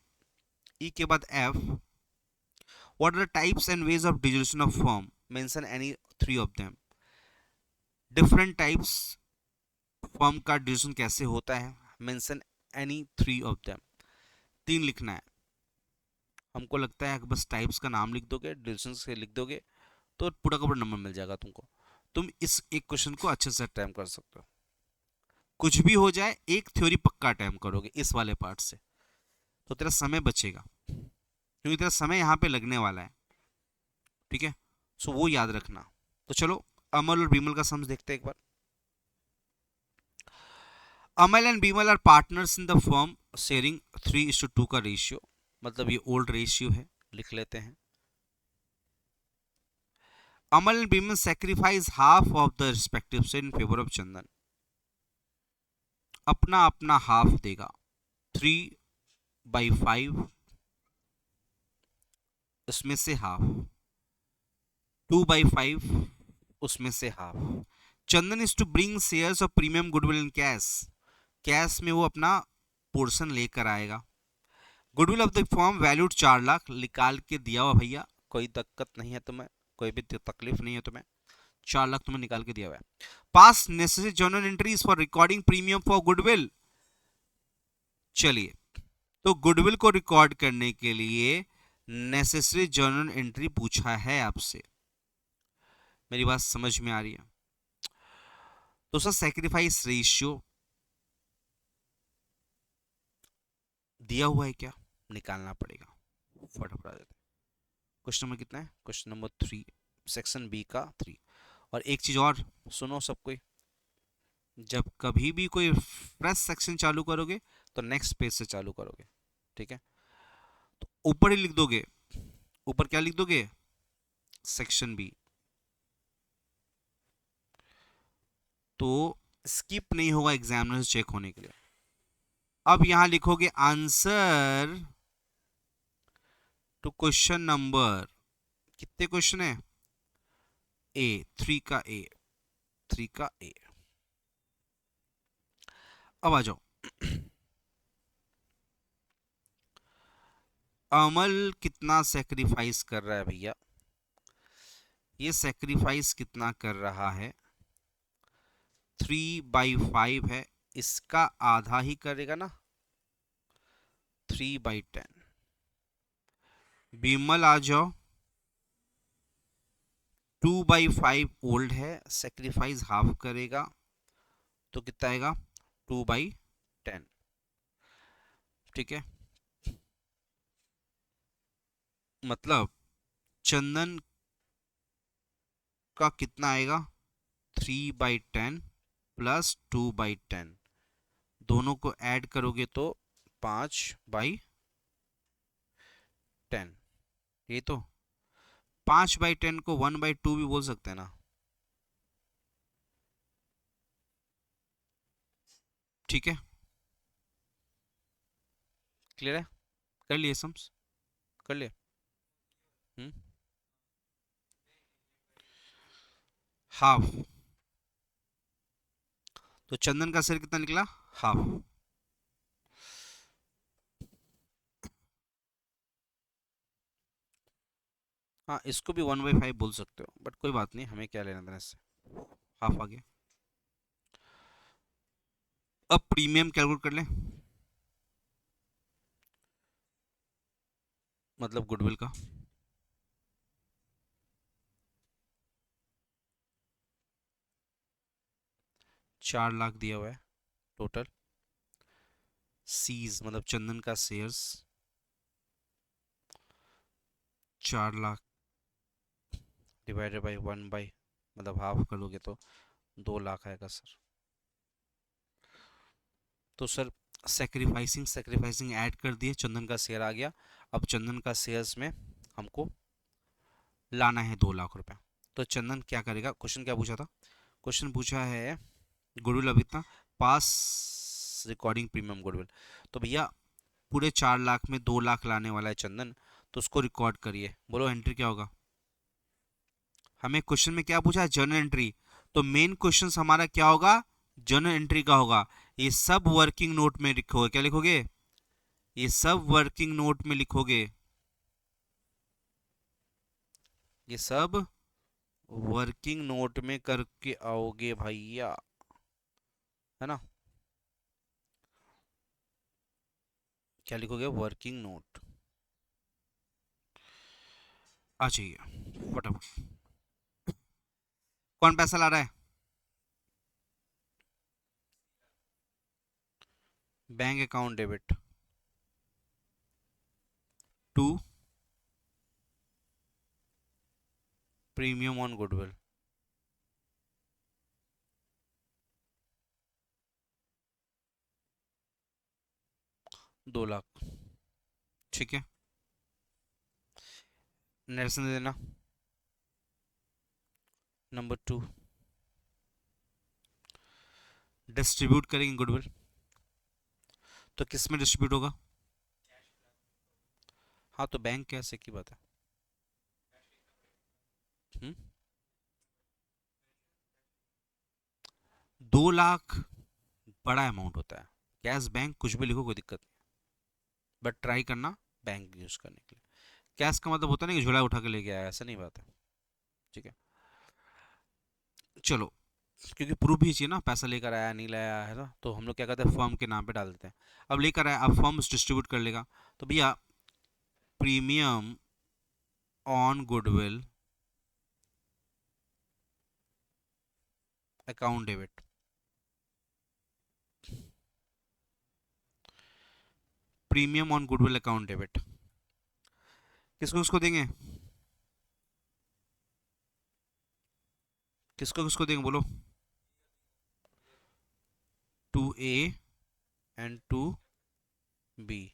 ई के बाद F. What are the types and ways of dissolution of form, mention any 3 of them. Different types form का डिसोल्यूशन कैसे होता है, मेंशन एनी 3 ऑफ देम. 3 लिखना है. हमको लगता है कि बस टाइप्स का नाम लिख दोगे, डिसोल्यूशन से लिख दोगे तो पूरा का पूरा नंबर मिल जाएगा तुमको. तुम इस एक क्वेश्चन को अच्छे से अटेम्प्ट कर सकते हो. कुछ भी हो जाए एक थ्योरी पक्का अटेम्प्ट करोगे इस वाले पार्ट से, तो तेरा समय बचेगा, क्योंकि तेरा समय यहाँ पे लगने वाला है. ठीक है, सो वो याद रखना. तो चलो अमल और बीमल का सम्स देखते हैं एक बार. Amal and Bimal are partners in the firm sharing 3:2 का रेशियो. मतलब ये ओल्ड रेशियो है, लिख लेते हैं. Amal and Bimal sacrifice half of the respective से इन फेवर ऑफ चंदन. अपना अपना हाफ देगा. 3/5 उसमें से हाफ, 2/5 उसमें से half. Chandan is to bring shares of premium goodwill in cash. Cash में वो अपना पोर्शन लेकर आएगा. Goodwill of the form valued 4 lakh निकाल के दिया हुआ भैया, कोई दिक्कत नहीं है तुम्हें, कोई भी तकलीफ नहीं है तुम्हें. 4 लाख तुम्हें निकाल के दिया हुआ है. Pass necessary journal entries for recording premium for goodwill. चलिए, तो गुडविल को रिकॉर्ड करने के लिए नेसेसरी जर्नल एंट्री पूछा है आपसे. मेरी बात समझ में आ रही है? तो सर सैक्रिफाइस रेशियो दिया हुआ है क्या, निकालना पड़ेगा. फटाफट आ जाते. क्वेश्चन नंबर कितना है? क्वेश्चन नंबर 3, सेक्शन बी का 3. और एक चीज और सुनो सब कोई, जब कभी भी कोई फ्रेश सेक्शन चालू करोगे तो नेक्स्ट पेज से चालू करोगे. ठीक है, तो ऊपर ही लिख दोगे. ऊपर क्या लिख दोगे? Section B. तो स्किप नहीं होगा एग्जामिनर चेक होने के लिए. अब यहां लिखोगे आंसर टू क्वेश्चन नंबर, कितने क्वेश्चन है? ए, 3 का ए, 3 का ए. अब आ जाओ. अमल कितना सेक्रीफाइस कर रहा है भैया? ये सेक्रीफाइस कितना कर रहा है? 3/5 है, इसका आधा ही करेगा ना, 3/10. बीमल आ जाओ. 2/5 ओल्ड है, सेक्रीफाइस हाफ करेगा तो कितना आएगा? 2/10. ठीक है, मतलब चंदन का कितना आएगा? 3/10 प्लस 2/10, दोनों को ऐड करोगे तो 5/10. ये तो 5/10 को 1/2 भी बोल सकते हैं ना. ठीक है, क्लियर है? कर लिए सम्स? कर लिए? हाफ. तो चंदन का सिर कितना निकला? हाफ. हाँ, इसको भी 1/5 बोल सकते हो, बट कोई बात नहीं, हमें क्या लेना देना इससे. हाफ आ गया. अब प्रीमियम कैलकुलेट कर लें, मतलब गुडविल का. 4 लाख दिया हुआ है टोटल. सीज मतलब चंदन का shares 4 lakh divided by 1 by, मतलब हाफ करोगे तो 2 लाख आएगा सर. तो सर सेक्रीफाइसिंग सेक्रीफाइसिंग ऐड कर दिए, चंदन का शेयर आ गया। अब चंदन का शेयर्स में हमको लाना है 2 लाख रुपए। तो चंदन क्या करेगा, क्वेश्चन क्या पूछा था, क्वेश्चन पूछा है गुडविल अभी इतना पास रिकॉर्डिंग प्रीमियम गुडविल। तो भैया पूरे 4 लाख में 2 लाख लाने वाला है चंदन, तो उसको रिकॉर्ड करिए। बोलो एंट्री क्या होगा। हमें क्वेश्चन में क्या पूछा है, जर्नल एंट्री। तो मेन क्वेश्चन हमारा क्या होगा, जर्नल एंट्री का होगा। ये सब वर्किंग नोट में लिखोगे, क्या लिखोगे, ये सब वर्किंग नोट में लिखोगे, ये सब वर्किंग नोट में करके आओगे भैया, है ना। क्या लिखोगे, वर्किंग नोट आ चाहिए फटाफट। कौन पैसा ला रहा है, bank account debit to premium on goodwill. दो लाख, ठीक है, नरेशन दे देना। नंबर 2, डिस्ट्रीब्यूट करेंगे गुडविल, तो किस में डिस्ट्रीब्यूट होगा, हाँ तो बैंक कैसे की बात है। हुँ? 2 लाख बड़ा अमाउंट होता है, कैश बैंक कुछ भी लिखो कोई दिक्कत नहीं, बट ट्राई करना बैंक यूज करने के लिए। कैश का मतलब होता नहीं कि झोला उठा के लेके आया, ऐसा नहीं बात है, ठीक है। चलो, क्योंकि प्रूफ भी चाहिए ना, पैसा लेकर आया नहीं लाया है ना, तो हम लोग क्या करते हैं, फर्म के नाम पे डाल देते हैं। अब लेकर आया, अब फर्म डिस्ट्रीब्यूट कर लेगा। तो भैया premium on goodwill account debit, premium on goodwill account debit किसको किसको देंगे, किसको किसको देंगे बोलो, to A and to B.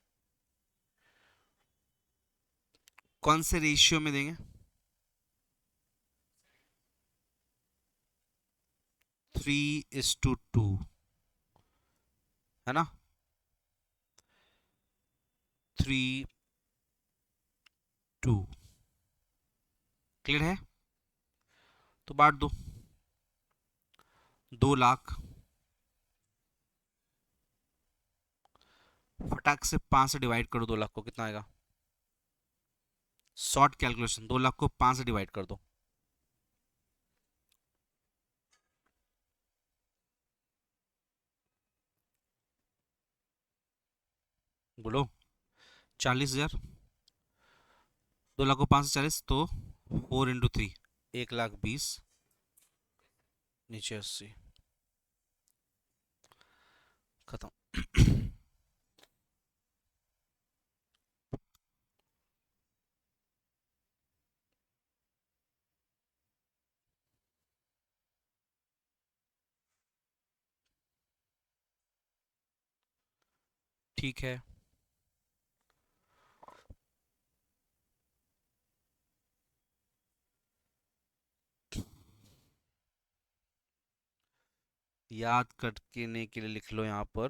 कौन से रेशियो में देंगे, 3:2, है ना, 3:2, क्लियर है। तो बांट दो, 2 लाख फटाक से 5 से डिवाइड करो, 2 लाख को कितना आएगा, शॉर्ट कैलकुलेशन, 2 लाख को 5 से डिवाइड कर दो, बोलो 40,000, 2 लाख को 5 से 40 तो 4 × 3, 1,20,000, नीचे 80, खत्म। ठीक है, याद करने के लिए लिख लो यहाँ पर,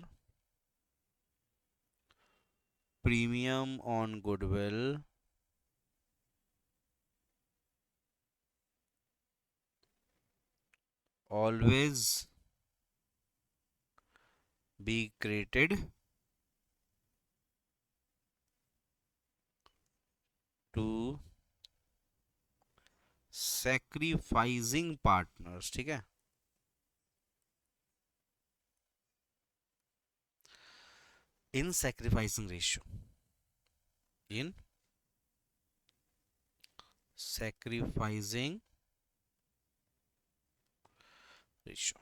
premium on goodwill always be credited to sacrificing partners, ठीक है। in sacrificing ratio, in sacrificing ratio,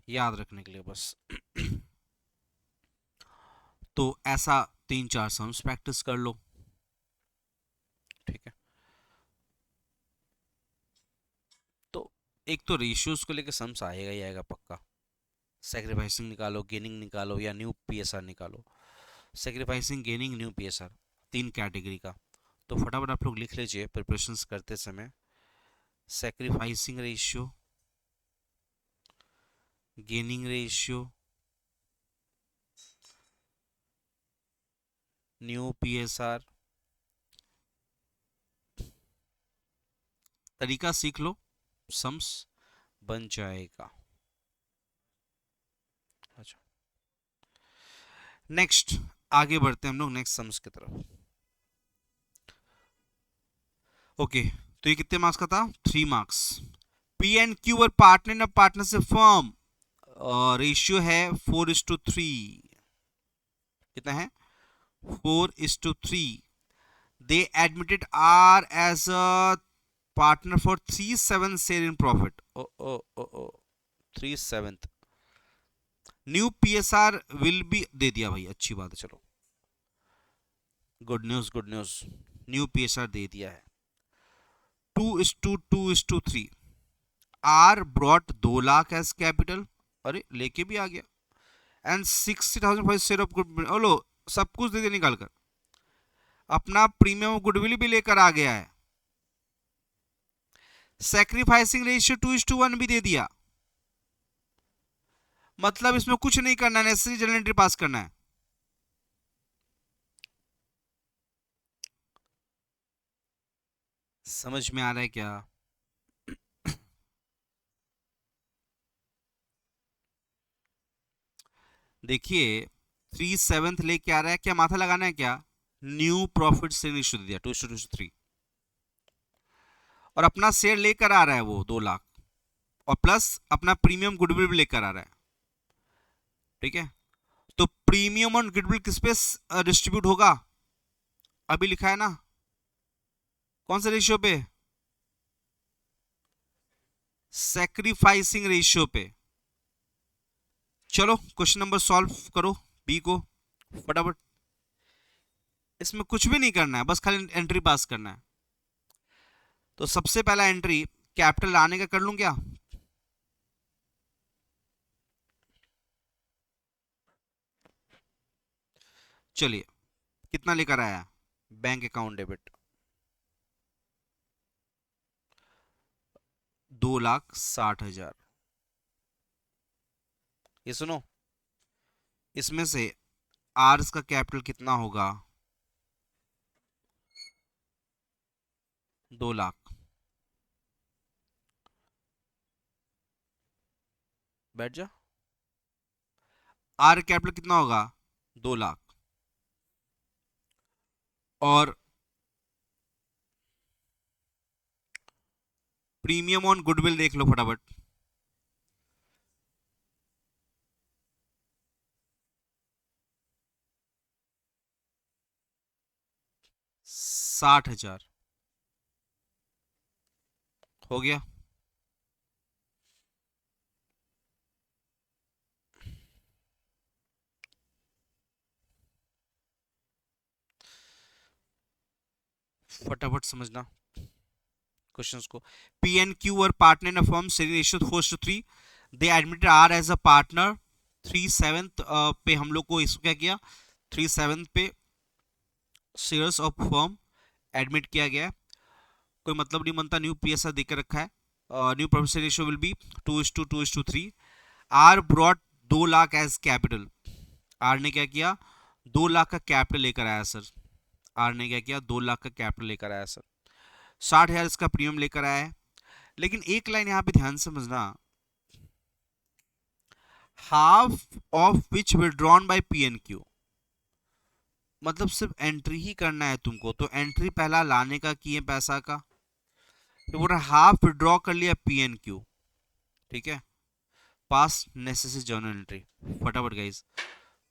याद रखने के लिए बस। तो ऐसा 3-4 सम्स प्रैक्टिस कर लो, ठीक है। तो एक तो रेशियोज को लेकर सम्स आएगा ही आएगा पक्का, सेक्रीफाइसिंग निकालो, गेनिंग निकालो या न्यू पीएसआर निकालो। Sacrificing, gaining, new PSR, 3 category का। तो फटाफट आप लोग लिख लीजिए प्रिपरेशंस करते समय। Sacrificing ratio, gaining ratio, new PSR. तरीका सीख लो, सम्स बन जाएगा। अच्छा, नेक्स्ट आगे बढ़ते हैं हम लोग नेक्स्ट सम्स की तरफ। ओके, तो ये कितने मार्क्स का था? 3 marks. P and Q were partner in a partnership firm, ratio है 4:3। कितना है? 4:3। They admitted are as a partner for 3/7 share in profit. Oh oh oh oh 3/7। New PSR will be दे दिया भाई, अच्छी बात है, चलो good news good news. New PSR दे दिया है। 2:2:3। R brought 2 lakh as capital, अरे लेके भी आ गया। And 60,000 for share of good, लो सब कुछ दे दिया निकाल कर। अपना प्रीमियम गुडविल भी लेकर आ गया है। सैक्रिफाइसिंग रेशियो 2:1 भी दे दिया। मतलब इसमें कुछ नहीं करना है, नेसेसरी जनरल एंट्री पास करना है। समझ में आ रहा है क्या? देखिए 3/7 लेके आ रहा है, क्या माथा लगाना है क्या? न्यू प्रॉफिट से रेशियो दे दिया 2:3। और अपना शेयर लेकर आ रहा है वो 2 लाख, और प्लस अपना प्रीमियम गुडविल भी लेकर आ रहा है। ठीक है, तो प्रीमियम और गुडविल किस पे डिस्ट्रीब्यूट होगा? अभी लिखा है ना, कौन से रेशियो पे? सैक्रिफाइसिंग रेशियो पे। चलो क्वेश्चन नंबर सॉल्व करो, बी को फटाफट। इसमें कुछ भी नहीं करना है, बस खाली एंट्री पास करना है। तो सबसे पहला एंट्री कैपिटल लाने का कर लूं क्या? चलिए, कितना लेकर आया? Bank account debit 2,60,000। ये सुनो, इसमें से आर्स का कैपिटल कितना होगा? 2 लाख। बैठ जा। आर कैपिटल कितना होगा? 2 लाख। और प्रीमियम ऑन गुडविल देख लो फटाफट। 60,000 हो गया। फटाफट समझना क्वेश्चंस को। पी एंड क्यू और partner in a firm, sharing ratio 4:3। They admitted are as a partner 3/7 पे। हम लोग को इसको क्या किया? 3/7 पे शेयर्स ऑफ फर्म एडमिट किया गया है। कोई मतलब नहीं बनता, न्यू पीएसआर देकर रखा है। New profit ratio will be 2:2:3। R brought 2 lakh as capital. R ने क्या किया? 2 लाख का कैपिटल लेकर आया सर। आर ने क्या किया? 2 लाख का कैपिटल लेकर आया सर। 60,000 इसका प्रीमियम लेकर आया है। लेकिन एक लाइन यहां पे ध्यान से समझना, half of which withdrawn by P and Q. मतलब सिर्फ एंट्री ही करना है तुमको, तो एंट्री पहला लाने का किए पैसा का, तो पूरा हाफ विड्रॉ कर लिया पी एन क्यू। ठीक है, पास नेसेसरी जर्नल एंट्री। फटाफट गाइस,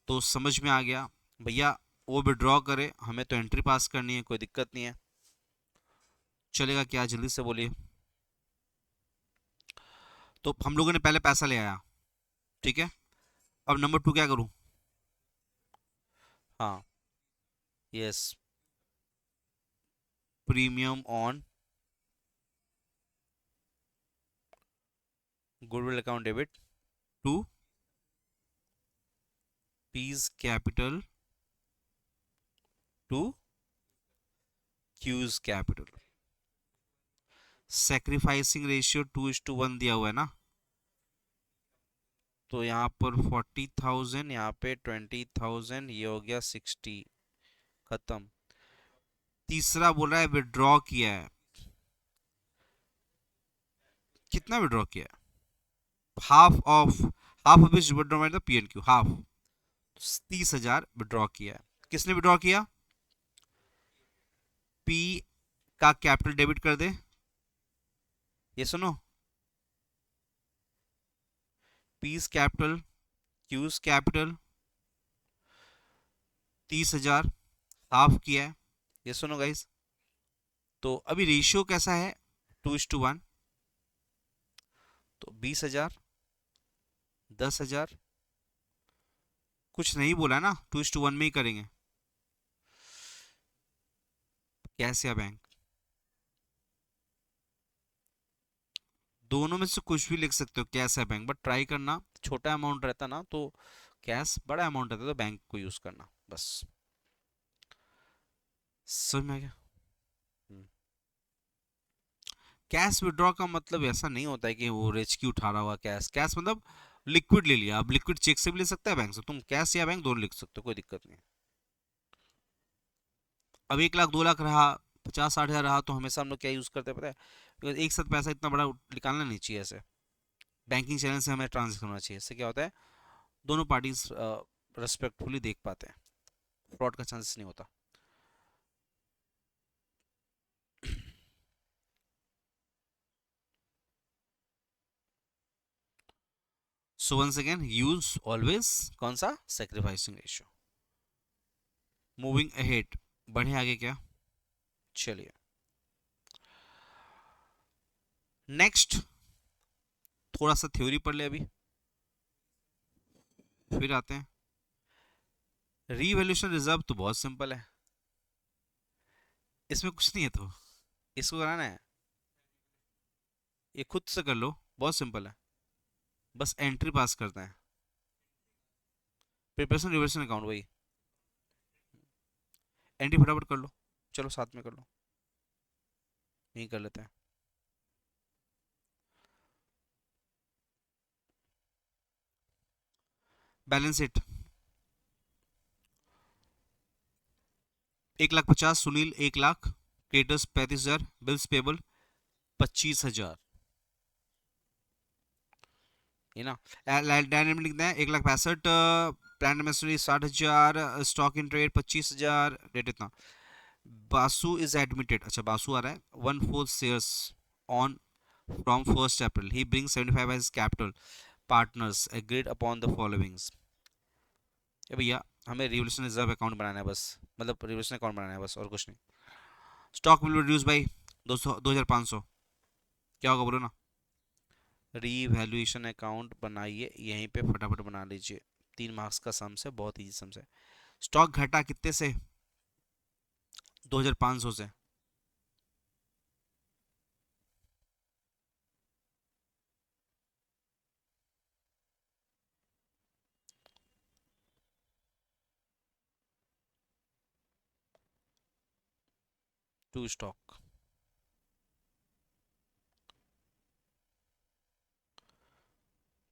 तो समझ में आ गया भैया, वो विड्रॉ करे, हमें तो एंट्री पास करनी है, कोई दिक्कत नहीं है। चलेगा क्या? जल्दी से बोलिए। तो हम लोगों ने पहले पैसा ले आया, ठीक है। अब नंबर 2 क्या करूं? हाँ, yes, premium on goodwill account debit to P's capital to Q's capital. Sacrificing ratio 2:1 दिया हुआ है ना, तो यहाँ पर 40,000, यहाँ पे 20,000, ये हो गया 60, खत्म। तीसरा बोल रहा है विड्रॉ किया है, कितना विड्रॉ किया है? हाफ ऑफ विच विड्रॉ मतलब P and Q half, 30,000 withdraw किया है। किसने विड्रॉ किया? पी का कैपिटल डेबिट कर दे, ये सुनो, piece capital cues capital 30,000 half किया है, ये सुनो गाइस। तो अभी रेशियो कैसा है? 2:1, तो 20,000, 10,000, कुछ नहीं बोला ना, 2:1 में ही करेंगे। कैश या बैंक, दोनों में से कुछ भी लिख सकते हो, कैश या बैंक, बट ट्राई करना छोटा अमाउंट रहता ना तो कैश, बड़ा अमाउंट रहता तो बैंक को यूज करना, बस। समझ में आ गया? कैश विड्रॉ का मतलब ऐसा नहीं होता है कि वो रेच की उठा रहा हुआ कैश, कैश मतलब लिक्विड ले लिया। अब लिक्विड चेक से भी ले सकता है, बैंक से, तुम कैश या बैंक दोनों लिख सकते हो, कोई दिक्कत नहीं। अब 1 लाख 2 लाख रहा, 50-60 हज़ार रहा, तो हमेशा हम लोग क्या यूज करते हैं पता है? बिकॉज एक साथ पैसा इतना बड़ा निकालना नहीं चाहिए ऐसे, बैंकिंग चैनल से हमें ट्रांजेक्शन होना चाहिए। इससे क्या होता है, दोनों पार्टीज रेस्पेक्टफुली देख पाते हैं, फ्रॉड का चांसेस नहीं होता। So once again use always कौन सा? Sacrificing ratio. मूविंग अहेड, बढ़े आगे क्या? चलिए नेक्स्ट, थोड़ा सा थ्योरी पढ़ ले अभी, फिर आते हैं। रीवैल्यूएशन रिजर्व तो बहुत सिंपल है, इसमें कुछ नहीं है, तो इसको कराना है, ये खुद से कर लो, बहुत सिंपल है, बस एंट्री पास करते हैं। प्रिपरेशन रिवर्सन अकाउंट वही, एंट्री फटाफट कर लो, चलो साथ में कर लो, यही कर लेते हैं। Balance sheet, 1,50,000 Sunil, 1 lakh, creditors 35,000, bills payable 25,000, है ना। डायनेमिक लिखते हैं 1,65,000, plant machinery 60,000, stock in trade 25,000, debt इतना। बासु इज एडमिटेड, अच्छा बासु आ रहा है, 1/4 shares on from 1 April, he bring 75 as capital, partners agreed upon the followings. ये भैया हमें रिवोल्यूशन रिजर्व अकाउंट बनाना है बस, मतलब रिवोल्यूशन अकाउंट बनाना है बस, और कुछ नहीं। स्टॉक विल रिड्यूस बाई 2,500, क्या होगा बोलो ना? रीवैल्यूएशन अकाउंट बनाइए, यहीं पे फटाफट बना लीजिए, 3 मार्क्स का सम्स है, बहुत इजी सम्स है। स्टॉक घटा कितने से? 2,500 से। To stock,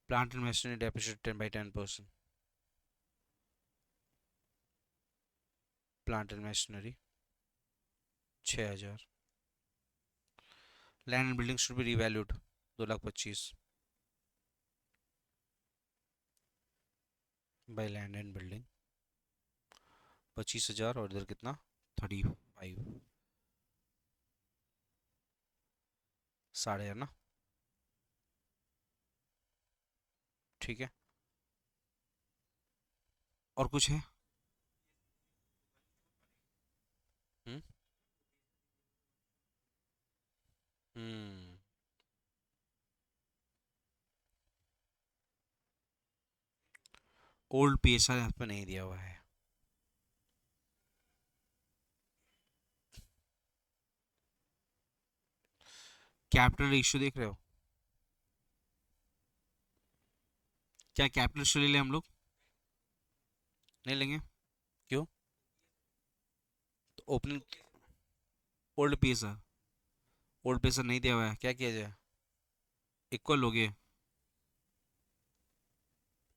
plant and machinery depreciated 10/10%, plant and machinery 6,000, land and building should be revalued 2,25,000 by land and building 25,000, और इधर कितना? 35, साढ़े है ना, ठीक है। और कुछ है? हम्म हम्म ओल्ड पीएसआर यहाँ पे नहीं दिया हुआ है। कैपिटल रेशियो देख रहे हो? क्या कैपिटल रेशियो ले लें हम लोग? नहीं लेंगे? क्यों? तो ओपनिंग ओल्ड पीस है, ओल्ड पीस नहीं दिया हुआ है, क्या किया जाए? इक्वल हो गए।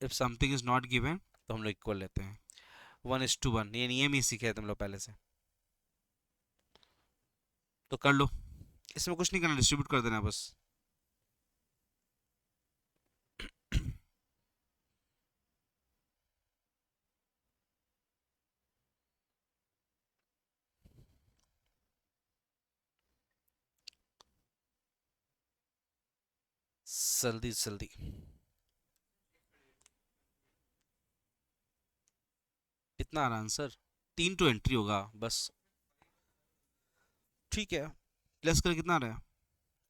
If something is not given तो हम लोग इक्वल लेते हैं। 1:1, ये नियम ही सीखे हैं तुम लोग पहले से, तो कर लो। इसमें कुछ नहीं करना, डिस्ट्रीब्यूट कर देना बस। जल्दी जल्दी। कितना आ रहा आंसर? 3 तो एंट्री होगा बस। ठीक है, प्लस कर कितना आ रहा है?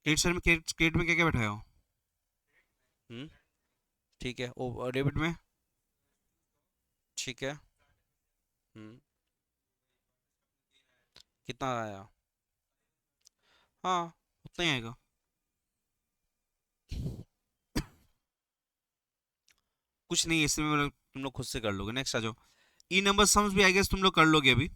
क्रेडिट साइड में, क्रेडिट में क्या क्या बैठाया हो? हम्म, ठीक है। ओ डेबिट में? ठीक है। हम्म, कितना आया? हाँ, उतना ही आएगा। कुछ नहीं है इसमें, मतलब तुम लोग खुद से कर लोगे। नेक्स्ट आ जाओ। ई नंबर सम्स भी आई गेस तुम लोग कर लोगे अभी।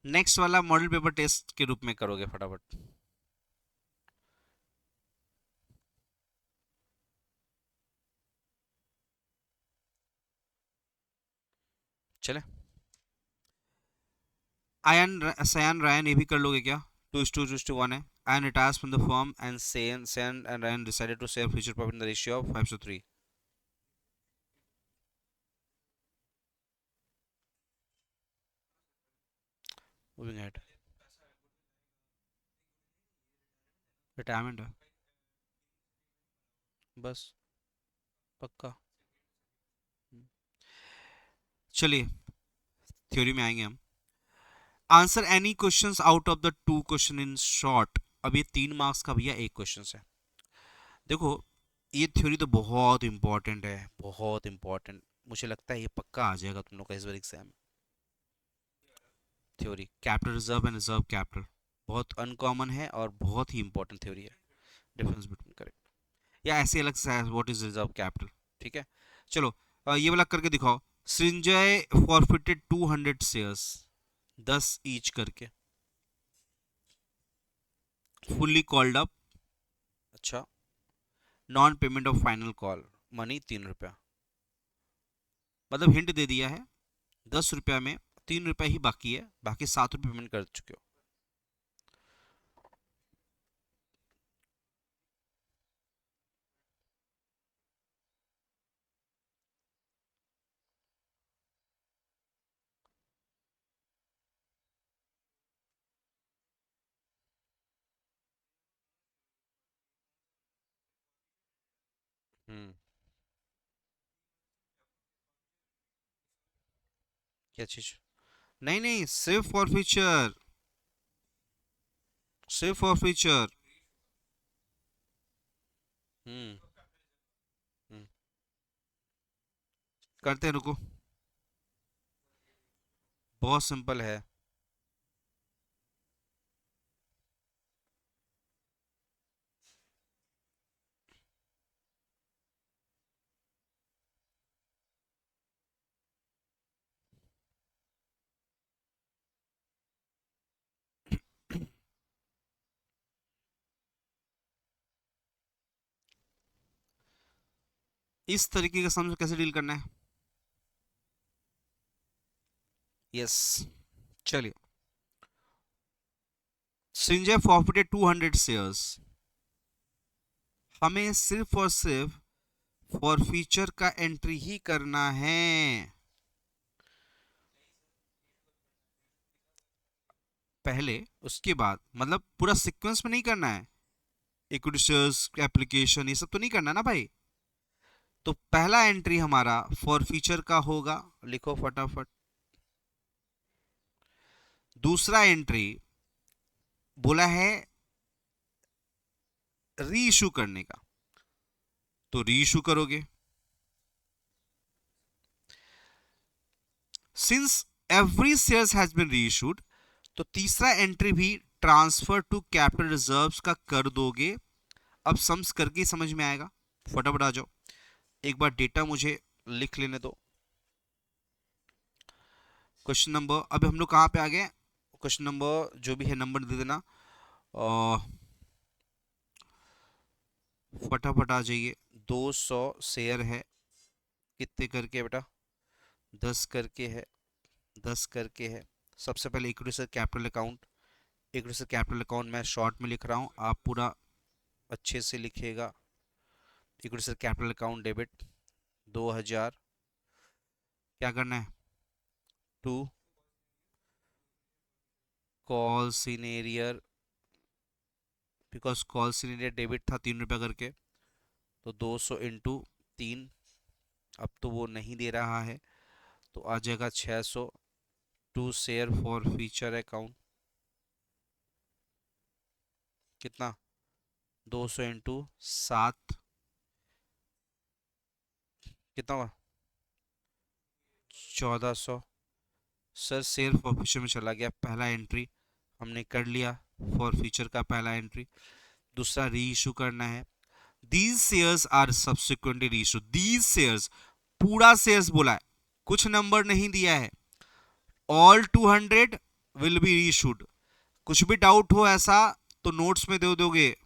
नेक्स्ट वाला मॉडल पेपर टेस्ट के रूप में करोगे फटाफट। चले, आयन सयान रायन ये भी कर लोगे क्या? 2:1 है। Ayan retires from the firm and Sayan and Ryan decided to share future profit in the ratio of 5:3. Moving ahead. Retirement है बस, पक्का। चलिए, थ्योरी में आएंगे हम। Answer any questions out of the 2 question in short. अब ये 3 marks का भैया एक क्वेश्चन है। देखो, ये थ्योरी तो बहुत इंपॉर्टेंट है, बहुत इंपॉर्टेंट। मुझे लगता है ये पक्का आ जाएगा तुम लोग का इस बार exam. Theory capital reserve and reserve capital बहुत अनकॉमन है और बहुत ही इंपॉर्टेंट थ्योरी है। डिफरेंस बिटवीन, करेक्ट, या ऐसे अलग से व्हाट इज रिजर्व कैपिटल। ठीक है, चलो ये वाला करके दिखाओ। संजय फॉरफिटेड 200 शेयर्स, 10 ईच करके, फुल्ली कॉल्ड अप। अच्छा, non payment of final call money 3 रुपया। मतलब हिंट दे दिया है, 10 रुपया में 3 रुपया ही बाकी है, बाकी 7 रुपये पेमेंट कर चुके हो। हम्म, क्या चीज? नहीं नहीं, सिर्फ फॉर फ्यूचर, सिर्फ फॉर फ्यूचर। हम्म, हम्म, करते हैं, रुको। बहुत सिंपल है। इस तरीके का समझ कैसे डील करना है। यस, चलिए। संजय फॉरफिटेड 200 शेयर्स, हमें सिर्फ और सिर्फ फॉर फ्यूचर का एंट्री ही करना है। पहले उसके बाद, मतलब पूरा सीक्वेंस में नहीं करना है। इक्विटी शेयर्स एप्लीकेशन ये सब तो नहीं करना ना भाई। तो पहला एंट्री हमारा फॉर फ्यूचर का होगा, लिखो फटाफट। दूसरा एंट्री बोला है री इशू करने का, तो री इशू करोगे। Since every shares has been reissued, तो तीसरा एंट्री भी ट्रांसफर टू कैपिटल रिजर्व्स का कर दोगे। अब सम्स करके ही समझ में आएगा, फटाफट आ जाओ। एक बार डेटा मुझे लिख लेने दो। क्वेश्चन नंबर, अभी हम लोग कहां पे आ गए? क्वेश्चन नंबर जो भी है नंबर दे देना, फटाफट आ जाइए। 200 शेयर है, कितने करके बेटा? 10 करके है, 10 करके है। सबसे पहले इक्विटी से कैपिटल अकाउंट, इक्विटी से कैपिटल अकाउंट मैं शॉर्ट में लिख रहा हूँ, आप पूरा अच्छे से लिखिएगा। इक्विटी से कैपिटल अकाउंट डेबिट 2000, क्या करना है? To call senior, because call senior debit था 3 रुपया करके, तो 200 इंटू 3, अब तो वो नहीं दे रहा है, तो आ जाएगा 600। To share forfeiture account कितना? 200 इंटू 7 कितना हुआ? 1400। सर शेयर फॉर फ्यूचर में चला गया, पहला एंट्री हमने कर लिया, फॉर फ्यूचर का पहला एंट्री। दूसरा री इशू करना है। दीज शेयर्स आर सब्सिक्वेंटली री इशू, दीज शेयर्स, पूरा शेयर्स बोला है, कुछ नंबर नहीं दिया है। ऑल 200 विल बी री इशूड। कुछ भी डाउट हो ऐसा तो नोट्स में दे दोगे।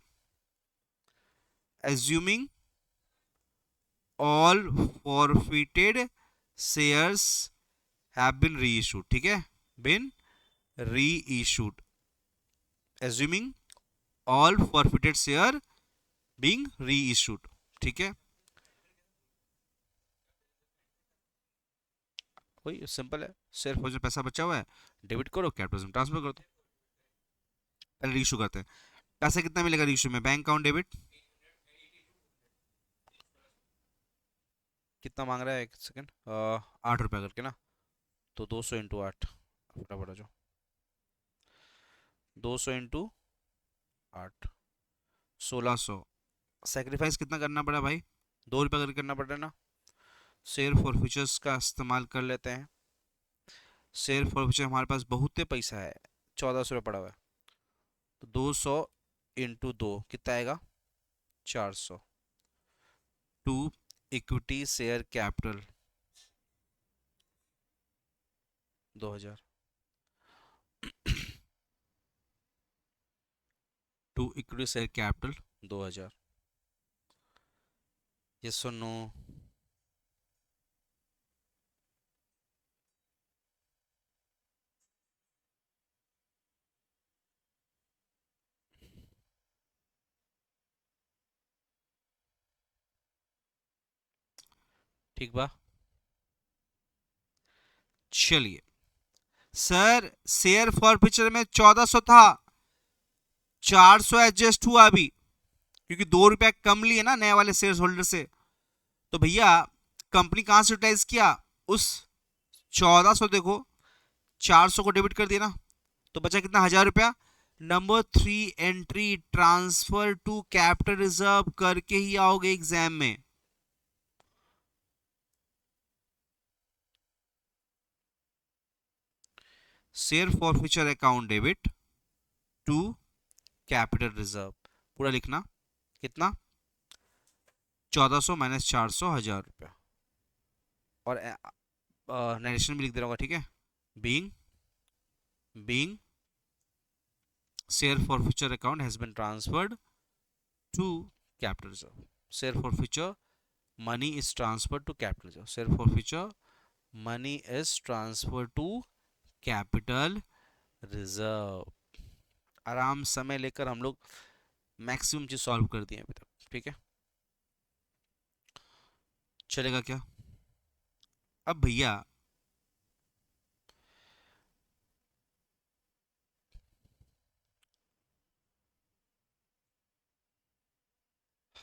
Assuming all forfeited shares have been reissued, ठीक है, been reissued. Assuming all forfeited share being reissued, ठीक है। वही सिंपल है, शेयर फॉर पैसा बचा हुआ है, डेबिट करो, कैपिटल में ट्रांसफर कर दो। पहले री इशू करते हैं। पैसा कितना मिलेगा री इशू में? बैंक अकाउंट डेबिट कितना मांग रहा है? एक सेकेंड, 8 रुपया करके ना, तो 200 इंटू 8, फटाफट आ जाओ। 200 इंटू 8, 1600। सेक्रीफाइस कितना करना पड़ा भाई? 2 रुपया करके करना पड़ रहा है ना। शेयर फॉर फ्यूचर्स का इस्तेमाल कर लेते हैं। शेयर फॉर फ्यूचर हमारे पास बहुत पैसा है, 1400 रुपये पड़ा हुआ है, तो 200 इंटू 2 कितना आएगा? 400। To equity share capital 2000। To equity share capital 2000। Yes और नो? ठीक बा, चलिए। सर शेयर फॉर फ्यूचर में 1400 था, 400 एडजस्ट हुआ अभी, क्योंकि 2 रुपया कम लिए ना नए वाले शेयर होल्डर से। तो भैया कंपनी कहां से यूटिलाइज किया? उस 1400, देखो 400 को डेबिट कर दिया ना, तो बचा कितना? 1000 रुपया। Number 3 entry transfer to capital reserve करके ही आओगे एग्जाम में। Share forfeiture account debit to capital reserve, पूरा लिखना। कितना? 1400 माइनस 400, 1000 रुपया। और नरेशन भी लिख दे रहा होगा, ठीक है। Being share forfeiture account has been transferred to capital reserve. Share forfeiture money is transferred to capital reserve. Share forfeiture money is transfer to capital reserve. आराम समय लेकर हम लोग मैक्सिमम चीज सॉल्व कर दिए अभी तक, ठीक है। चलेगा क्या? अब भैया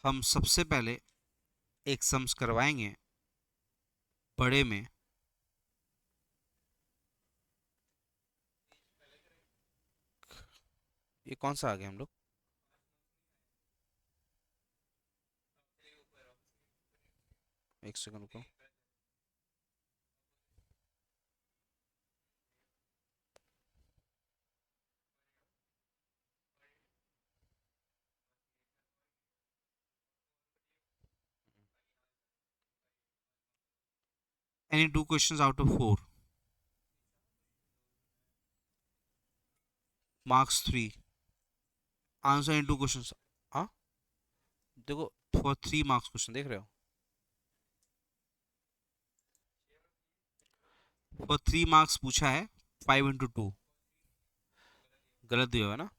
हम सबसे पहले एक सम्स करवाएंगे बड़े में। ये कौन सा आ गया हम लोग? एक सेकंड रुको। Any two questions out of four, marks 3, answer in two questions. हाँ देखो, फॉर 3 मार्क्स क्वेश्चन देख रहे हो, फॉर 3 मार्क्स पूछा है, 5 into 2, गलत दिया हुआ है ना।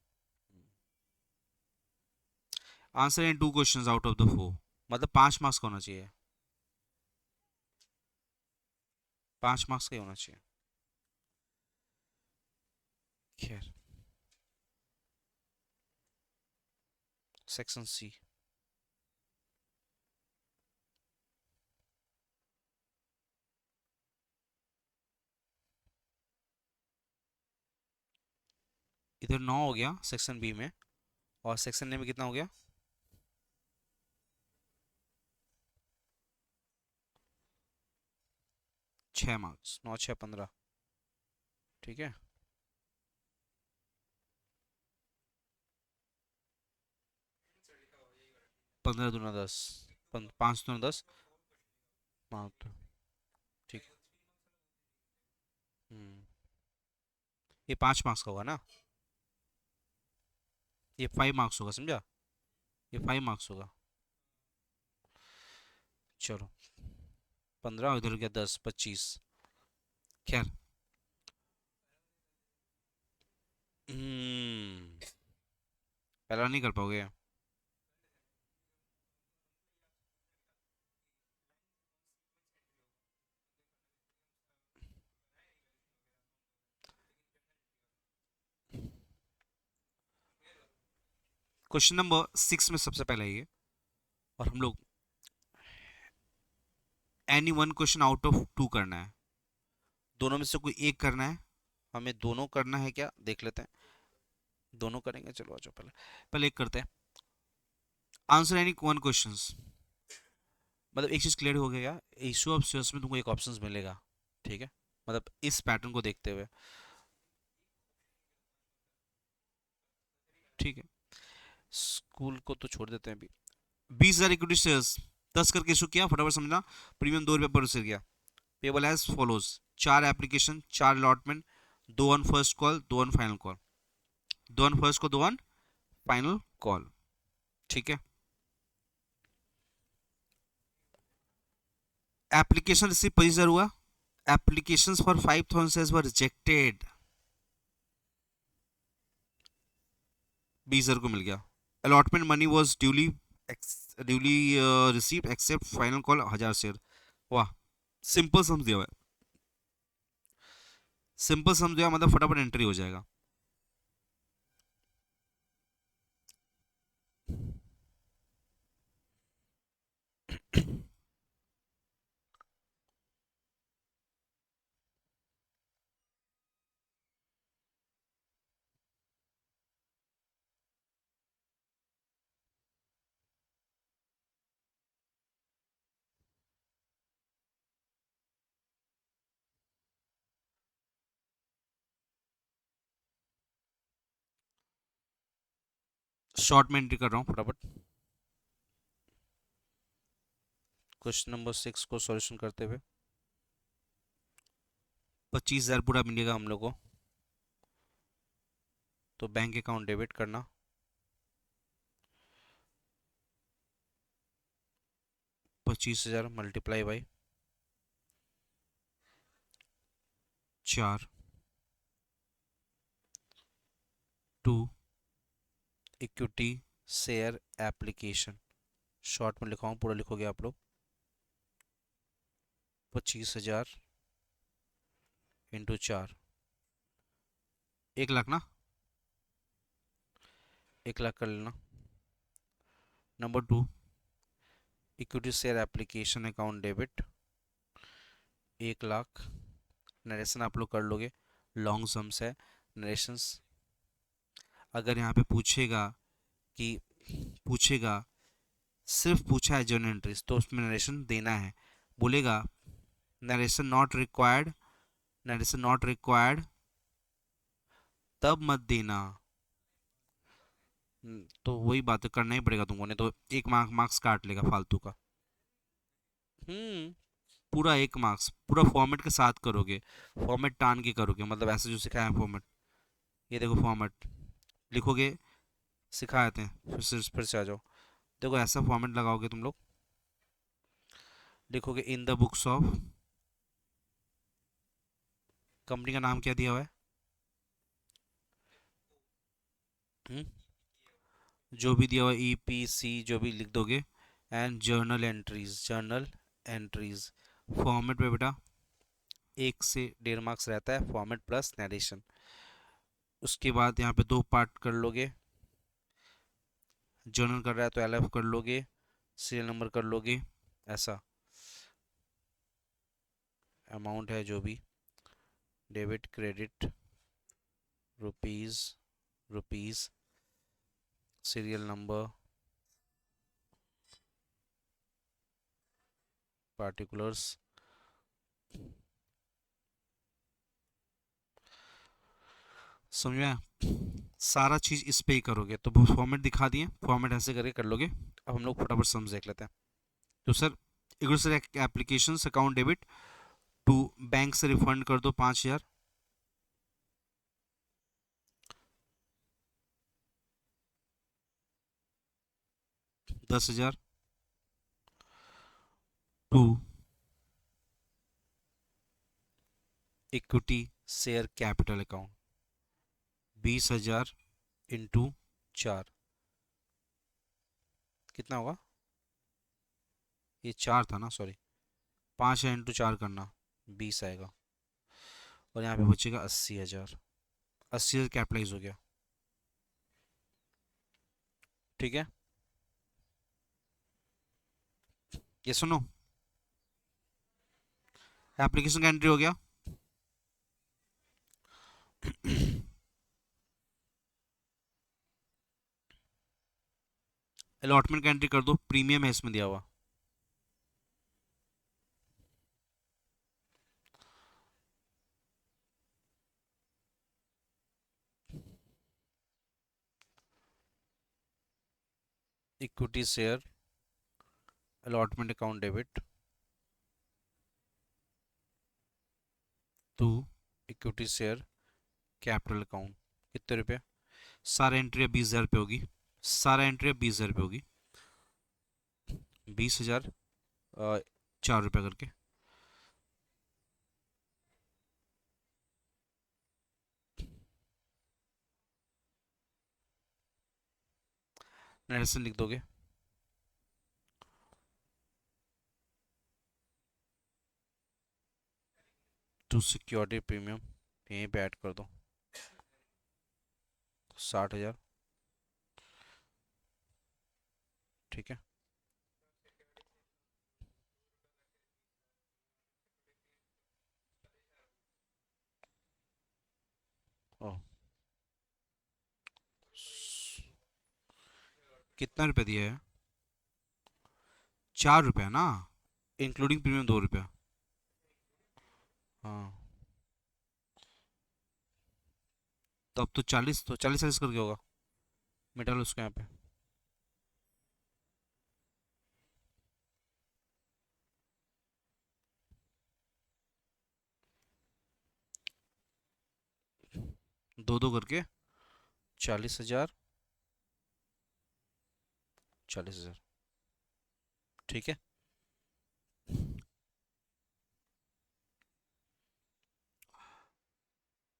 Answer in two questions out of the 4, मतलब 5 मार्क्स का होना चाहिए, 5 मार्क्स का ही होना चाहिए। खैर, सेक्शन सी। इधर 9 हो गया सेक्शन बी में, और सेक्शन ए में कितना हो गया? 6 मार्क्स, 9 6 15। ठीक है, 15 दूना 10, 5 दूना 10। हाँ तो ठीक है। ये 5 मार्क्स का होगा ना, ये 5 मार्क्स होगा, समझा? ये 5 मार्क्स होगा। चलो, 15 इधर गया 10, 25। खैर, पहला नहीं कर पाओगे। क्वेश्चन नंबर 6 में सबसे पहला ये, और हम लोग any one question out of 2 करना है, दोनों में से कोई एक करना है। हमें दोनों करना है क्या, देख लेते हैं। दोनों करेंगे, चलो आ जाओ, पहले पहले एक करते हैं। आंसर एनी वन क्वेश्चंस, मतलब एक चीज क्लियर हो गया, इशू ऑफ सीएस में तुमको एक ऑप्शंस मिलेगा। ठीक है, मतलब इस पैटर्न को देखते हुए। ठीक है, स्कूल को तो छोड़ देते हैं अभी। 20,000 इक्विटी शेयर्स 10 करके इशू किया, फटाफट समझना। प्रीमियम 2 रुपये पर शेयर किया। Payable as follows, 4 application, 4 allotment, 2 on first call, 2 on final call, 2 on first call, 2 on final call. ठीक है, एप्लीकेशन रिसीव 25,000 हुआ, application for 5,000 shares were rejected, 20,000 को मिल गया। Allotment money was duly receive except final call 1,000 share. वाह, simple समझ दिया हुआ है, सिंपल समझ दिया मतलब फटाफट एंट्री हो जाएगा। शॉर्ट में एंट्री कर रहा हूँ फटाफट। क्वेश्चन नंबर 6 को सॉल्यूशन करते हुए 25,000 पूरा मिलेगा हम लोग को, तो बैंक अकाउंट डेबिट करना, 25,000 multiply by 4, 2 equity share application, short में लिखा हूँ, पूरा लिखोगे आप लोग। 25,000 इंटू 4, 1 लाख ना, 1 लाख कर लेना। Number 2, equity share application account debit 1 lakh, narration आप लोग कर लोगे, लॉन्ग सम्स है नरेशंस। अगर यहाँ पे पूछेगा कि पूछेगा सिर्फ पूछा है जर्नल एंट्रीज तो उसमें नरेशन देना है। बोलेगा narration not required, narration not required, तब मत देना। तो वही बात है, करना ही पड़ेगा तुमको, नहीं तो एक मार्क्स काट लेगा फालतू का। हम्म पूरा एक मार्क्स पूरा फॉर्मेट के साथ करोगे, फॉर्मेट टान के करोगे, मतलब ऐसे जो सिखाया है फॉर्मेट, ये देखो फॉर्मेट लिखोगे, सिखाए थे, फिर से आ जाओ। देखो ऐसा फॉर्मेट लगाओगे तुम लोग, लिखोगे in the books of, company का नाम क्या दिया हुआ है, हम्म? जो भी दिया हुआ है EPC जो भी लिख दोगे, and journal entries, journal entries format में बेटा 1 से 1.5 मार्क्स रहता है, फॉर्मेट प्लस नरेशन। उसके बाद यहाँ पे 2 पार्ट कर लोगे, जर्नल कर रहा है तो LF कर लोगे, सीरियल नंबर कर लोगे, ऐसा अमाउंट है जो भी, debit credit, rupees, rupees, serial number, particulars, समझ में आया? सारा चीज इस पे ही करोगे, तो फॉर्मेट दिखा दिए, फॉर्मेट ऐसे करके कर लोगे। अब हम लोग फटाफट समझ देख लेते हैं। तो सर एक sir application account debit to, bank से रिफंड कर दो 5,000, 10,000 to equity share capital account, 20,000 into 4, कितना होगा, ये 4 था ना, सॉरी, 5 है इंटू 4 करना, 20 आएगा। और यहाँ पे बचेगा 80,000, 80,000 कैपिटलाइज हो गया, ठीक है। ये सुनो, एप्लीकेशन का एंट्री हो गया। अलॉटमेंट का एंट्री कर दो, प्रीमियम है इसमें दिया हुआ, equity share allotment account debit to equity share capital account, कितने रुपये, सारा एंट्री 20,000 रुपये होगी, सारा एंट्री 20,000 रुपये होगी, 20,000 4 रुपये करके, नेटसन लिख दोगे, टू सिक्योरिटी प्रीमियम यहीं पे ऐड कर दो, 60,000, ठीक है। ओ, कितना रुपया दिया है, 4 रुपया ना, इंक्लूडिंग प्रीमियम 2 रुपया, हाँ, तो अब तो 40, तो 40 करके होगा, मिटा लो उसको यहाँ पे, दो दो करके 40,000, 40,000, ठीक है।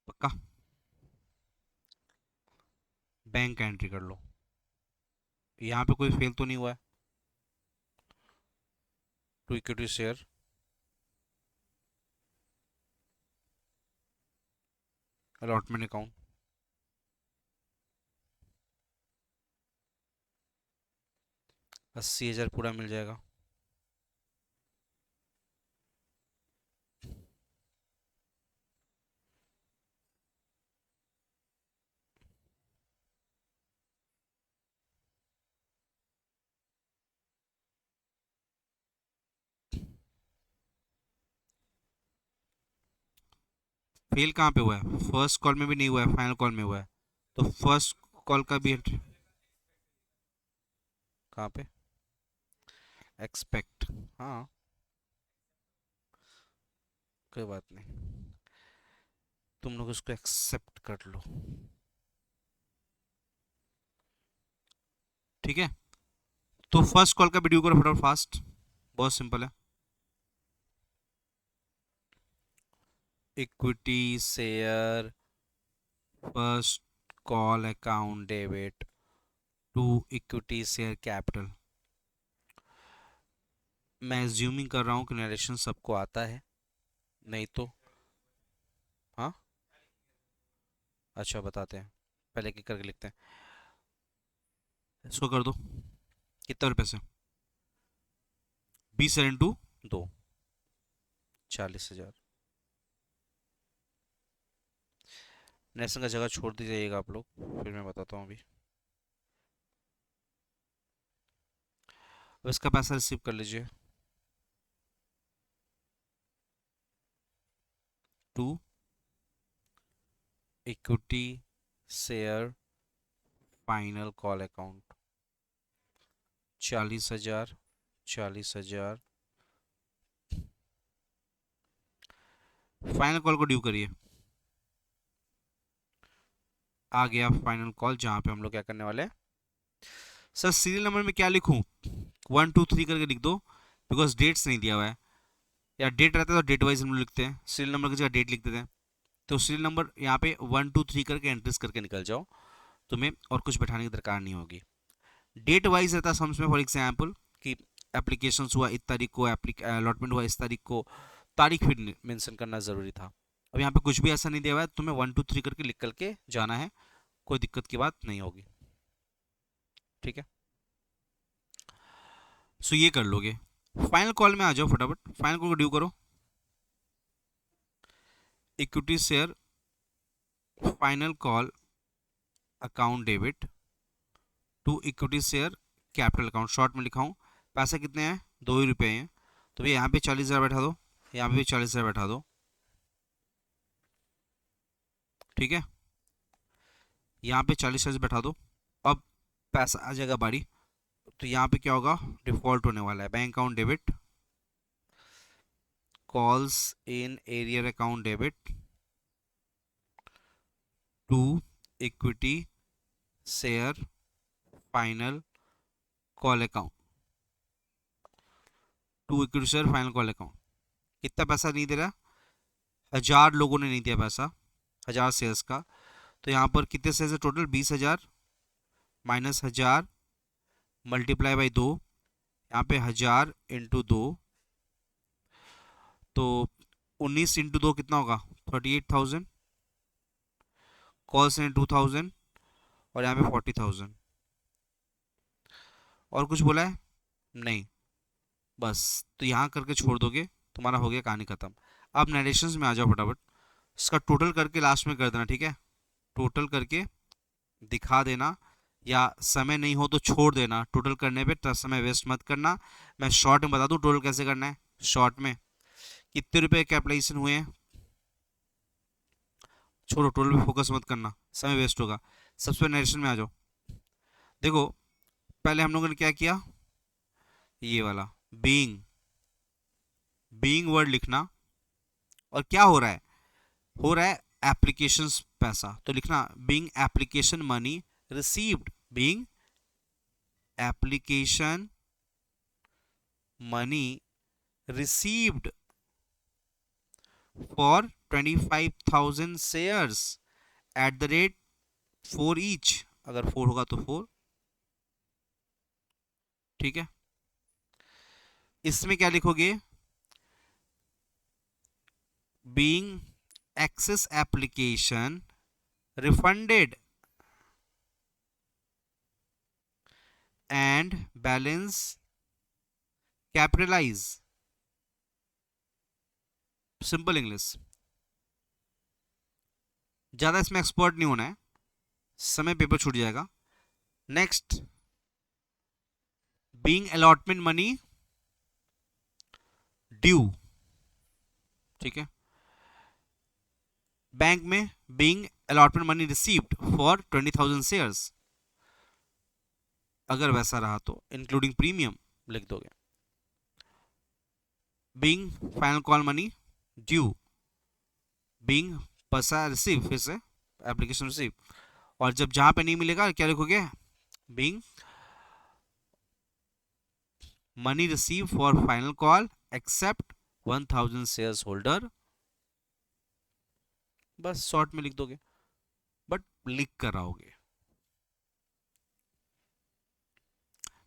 पक्का, बैंक का एंट्री कर लो, यहाँ पे कोई फेल तो नहीं हुआ है, to equity share allotment account, 80,000 पूरा मिल जाएगा, फेल कहाँ पे हुआ है? फर्स्ट कॉल में भी नहीं हुआ है, फाइनल कॉल में हुआ है, तो फर्स्ट कॉल का भी कहाँ पे? एक्सपेक्ट, हाँ कोई बात नहीं, तुम लोग इसको एक्सेप्ट कर लो, ठीक है। तो फर्स्ट कॉल का वीडियो करो फटाफट फास्ट, बहुत सिंपल है। Equity share first call account debit to equity share capital. मैं एज्यूमिंग कर रहा हूँ कि नरेशन सबको आता है, नहीं तो हाँ अच्छा बताते हैं, पहले एक करके लिखते हैं। इसको कर दो, कितने रुपए से? 20 इंटू 2, 40,000। नेशन का जगह छोड़ दीजिएगा आप लोग, फिर मैं बताता हूँ अभी। अब इसका पैसा रिसीव कर लीजिए, to equity share final call account, 40,000, 40,000। Final call को ड्यू करिए, आ गया फाइनल कॉल, जहां पे हम लोग क्या करने वाले हैं। सर सीरियल नंबर में क्या लिखूं? 1 2 3 करके लिख दो, बिकॉज डेट्स नहीं दिया हुआ है, या डेट रहता है तो डेट वाइज हम लोग लिखते हैं, सीरियल नंबर की जगह डेट लिख देते हैं। तो सीरियल नंबर यहाँ पे 1 2 3 करके एंट्रीज करके निकल जाओ, तुम्हें और कुछ बैठाने की दरकार नहीं होगी। डेट वाइज रहता है सम्स में, फॉर एग्जाम्पल कि एप्लीकेशन हुआ इस तारीख को, अलॉटमेंट हुआ इस तारीख को, तारीख फिर मेंशन करना ज़रूरी था। अब यहाँ पे कुछ भी ऐसा नहीं दिया हुआ है, तुम्हें 1 2 3 करके लिख करके जाना है, कोई दिक्कत की बात नहीं होगी, ठीक है। सो ये कर लोगे। फाइनल कॉल में आ जाओ फटाफट, फाइनल कॉल को ड्यू करो। Equity share final call account debit to equity share capital account, short में लिखा हूँ। पैसे कितने हैं? 2 ही रुपये हैं, तो भैया यहाँ पे 40,000 बैठा दो, यहाँ पे भी 40,000 बैठा दो, ठीक है। यहाँ पे 40,000 बैठा दो। अब पैसा आ जाएगा बारी, तो यहाँ पे क्या होगा? डिफॉल्ट होने वाला है। Bank account debit, calls in arrear account debit to equity share final call account, to equity share final call account. कितना पैसा नहीं दे रहा? 1,000 लोगों ने नहीं दिया पैसा, 1,000 शेयर्स का। तो यहाँ पर कितने शेयर्स है टोटल? 20,000 माइनस 1,000 मल्टीप्लाई बाई 2, यहाँ पे 1,000 इंटू 2, तो 19 इंटू 2 कितना होगा? 38,000। कॉल्स हैं 2,000, और यहाँ पे 40,000। और कुछ बोला है? नहीं, बस। तो यहाँ करके छोड़ दोगे, तुम्हारा हो गया, कहानी खत्म। अब नरेशंस में आ जाओ फटाफट, इसका टोटल करके लास्ट में कर देना, ठीक है। टोटल करके दिखा देना, या समय नहीं हो तो छोड़ देना, टोटल करने पे समय वेस्ट मत करना। मैं शॉर्ट में बता दूं टोटल कैसे करना है। शॉर्ट में कितने रुपए कैपिटलाइजेशन हुए हैं, छोड़ो, टोटल पे फोकस मत करना, समय वेस्ट होगा। सबसे नरेशन में आ जाओ। देखो, पहले हम लोगों ने क्या किया, ये वाला बीइंग, बीइंग वर्ड लिखना, और क्या हो रहा है? हो रहा है एप्लीकेशंस पैसा, तो लिखना being application money received, being application money received for 25,000 shares at the rate 4 each, अगर 4 होगा तो 4, ठीक है। इसमें क्या लिखोगे? Being excess application refunded and balance capitalize, simple English, ज्यादा इसमें एक्सपर्ट नहीं होना है, समय पेपर छूट जाएगा। Next, being allotment money due, ठीक है। बैंक में being allotment money received for 20,000 shares, अगर वैसा रहा तो इंक्लूडिंग प्रीमियम लिख दोगे। Being final call money due, being पैसा रिसीव, फिर से एप्लीकेशन रिसीव, और जब जहां पे नहीं मिलेगा क्या लिखोगे, being money receive for final call except 1,000 shares holder, बस शॉर्ट में लिख दोगे, बट लिख कर आओगे।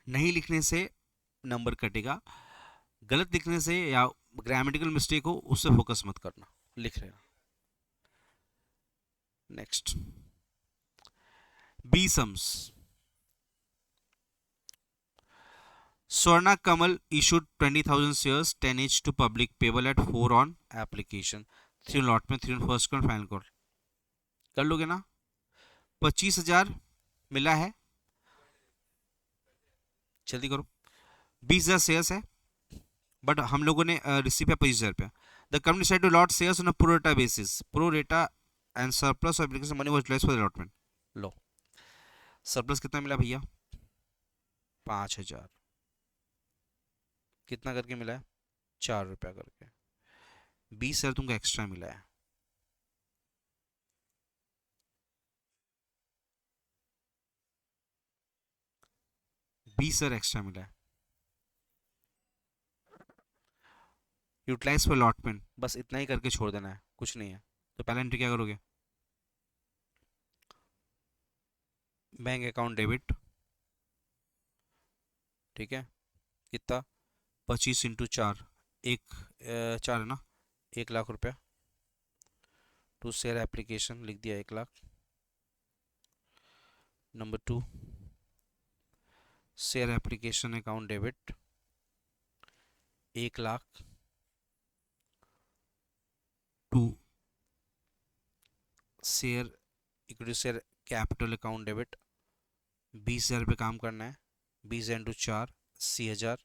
नहीं लिखने से नंबर कटेगा, गलत लिखने से या ग्रामेटिकल मिस्टेक हो उससे फोकस मत करना, लिख रहे। Next, B sums. Swarna Kamal issued 20,000 shares 10 each to public payable at 4 on application, 3 allotment, 3 on first call, final call। कर लोगे ना? 25,000 मिला है, जल्दी करो। 20,000 शेयर्स है, बट हम लोगों ने रिसीव है 25,000 रुपया। The company side to allot shares on a pro rata basis, pro rata and surplus of application money was utilised for allotment. लो, सरप्लस कितना मिला भैया? 5,000। कितना करके मिला है? 4 रुपया करके। 20,000 तुमको एक्स्ट्रा मिला है। $20,000 एक्स्ट्रा मिला है। यूटिलाइज फॉर अलॉटमेंट, बस इतना ही करके छोड़ देना है, कुछ नहीं है। तो पहला एंट्री क्या करोगे? बैंक अकाउंट डेबिट, ठीक है, कितना? 25 इंटू 4, 4 है ना, 1,00,000 रुपया। टू शेयर एप्लीकेशन लिख दिया 1,00,000। Number 2, share application account debit 1,00,000 to share equity share capital account debit 20,000 पे काम करना है। 20,000 into 4, 80,000।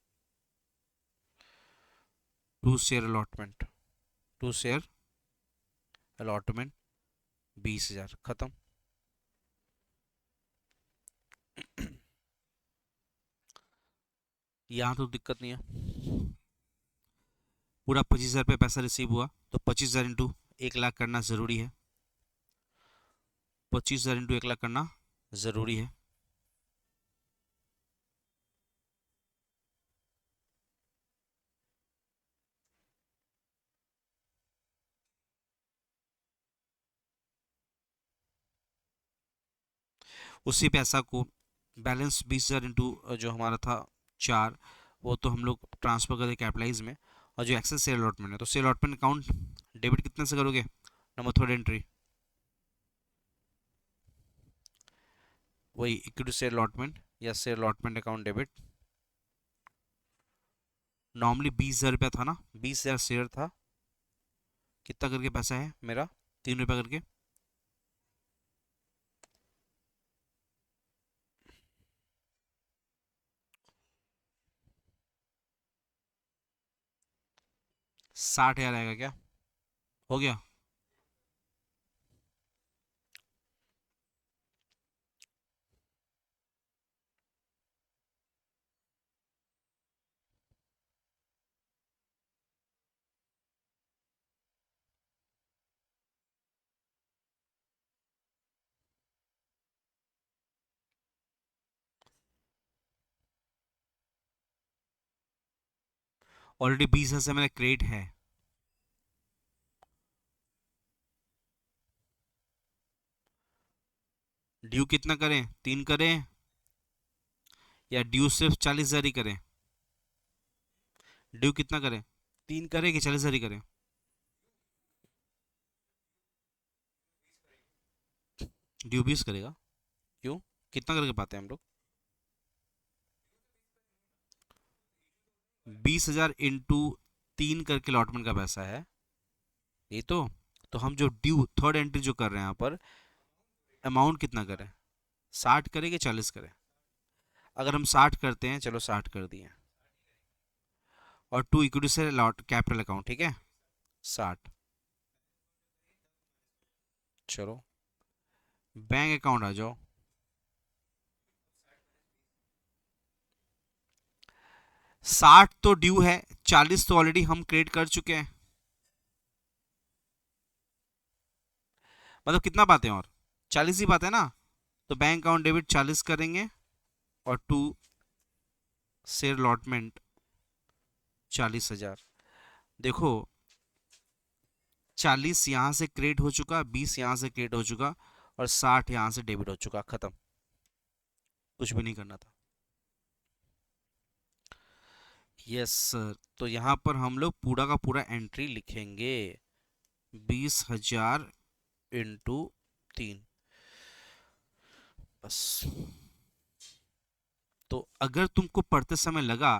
To share allotment, to share allotment 20,000, खत्म। यहाँ तो दिक्कत नहीं है, पूरा 25,000 रुपये पैसा रिसीव हुआ, तो 25,000 इंटू 1,00,000 करना ज़रूरी है। 25,000 इंटू 1,00,000 करना ज़रूरी है। उसी पैसा को बैलेंस 20,000 इंटू जो हमारा था 4, वो तो हम लोग ट्रांसफ़र कर दे कैपिटलाइज में, और जो एक्सेस शेयर अलॉटमेंट है, तो शेयर अलॉटमेंट अकाउंट डेबिट कितने से करोगे? नंबर 3 एंट्री, वही इक्विटी शेयर अलॉटमेंट या share allotment account debit. Normally 20,000 रुपया था ना, 20,000 शेयर था, कितना करके पैसा है मेरा? 3 रुपया करके। साठ हजार आएगा क्या? हो गया? ऑलरेडी 20,000 से मेरा क्रेडिट है। ड्यू कितना करें? 3 करें या ड्यू सिर्फ 40,000 ही करें? ड्यू कितना करें? 3 करें कि 40,000 ही करें? ड्यू 20 करेगा। क्यों? कितना करके पाते हैं हम लोग? 20,000 इंटू 3 करके अलॉटमेंट का पैसा है ये तो हम जो ड्यू थर्ड एंट्री जो कर रहे हैं यहाँ पर, अमाउंट कितना करें? 60 करें कि 40 करें? अगर हम 60 करते हैं, चलो 60 कर दिए, और 2 इक्विटी से अलॉट कैपिटल अकाउंट, ठीक है, 60। चलो बैंक अकाउंट आ जाओ। 60 तो ड्यू है, 40 तो ऑलरेडी हम क्रिएट कर चुके हैं, मतलब कितना पाते हैं और 40 ही पाते हैं ना। तो बैंक अकाउंट डेबिट 40 करेंगे और टू शेयर अलॉटमेंट 40,000। देखो 40 यहां से क्रिएट हो चुका, 20 यहां से क्रिएट हो चुका और 60 यहां से डेबिट हो चुका, खत्म, कुछ भी नहीं करना था। यस सर, तो यहां पर हम लोग पूरा का पूरा एंट्री लिखेंगे 20,000 इंटू 3 बस। तो अगर तुमको पढ़ते समय लगा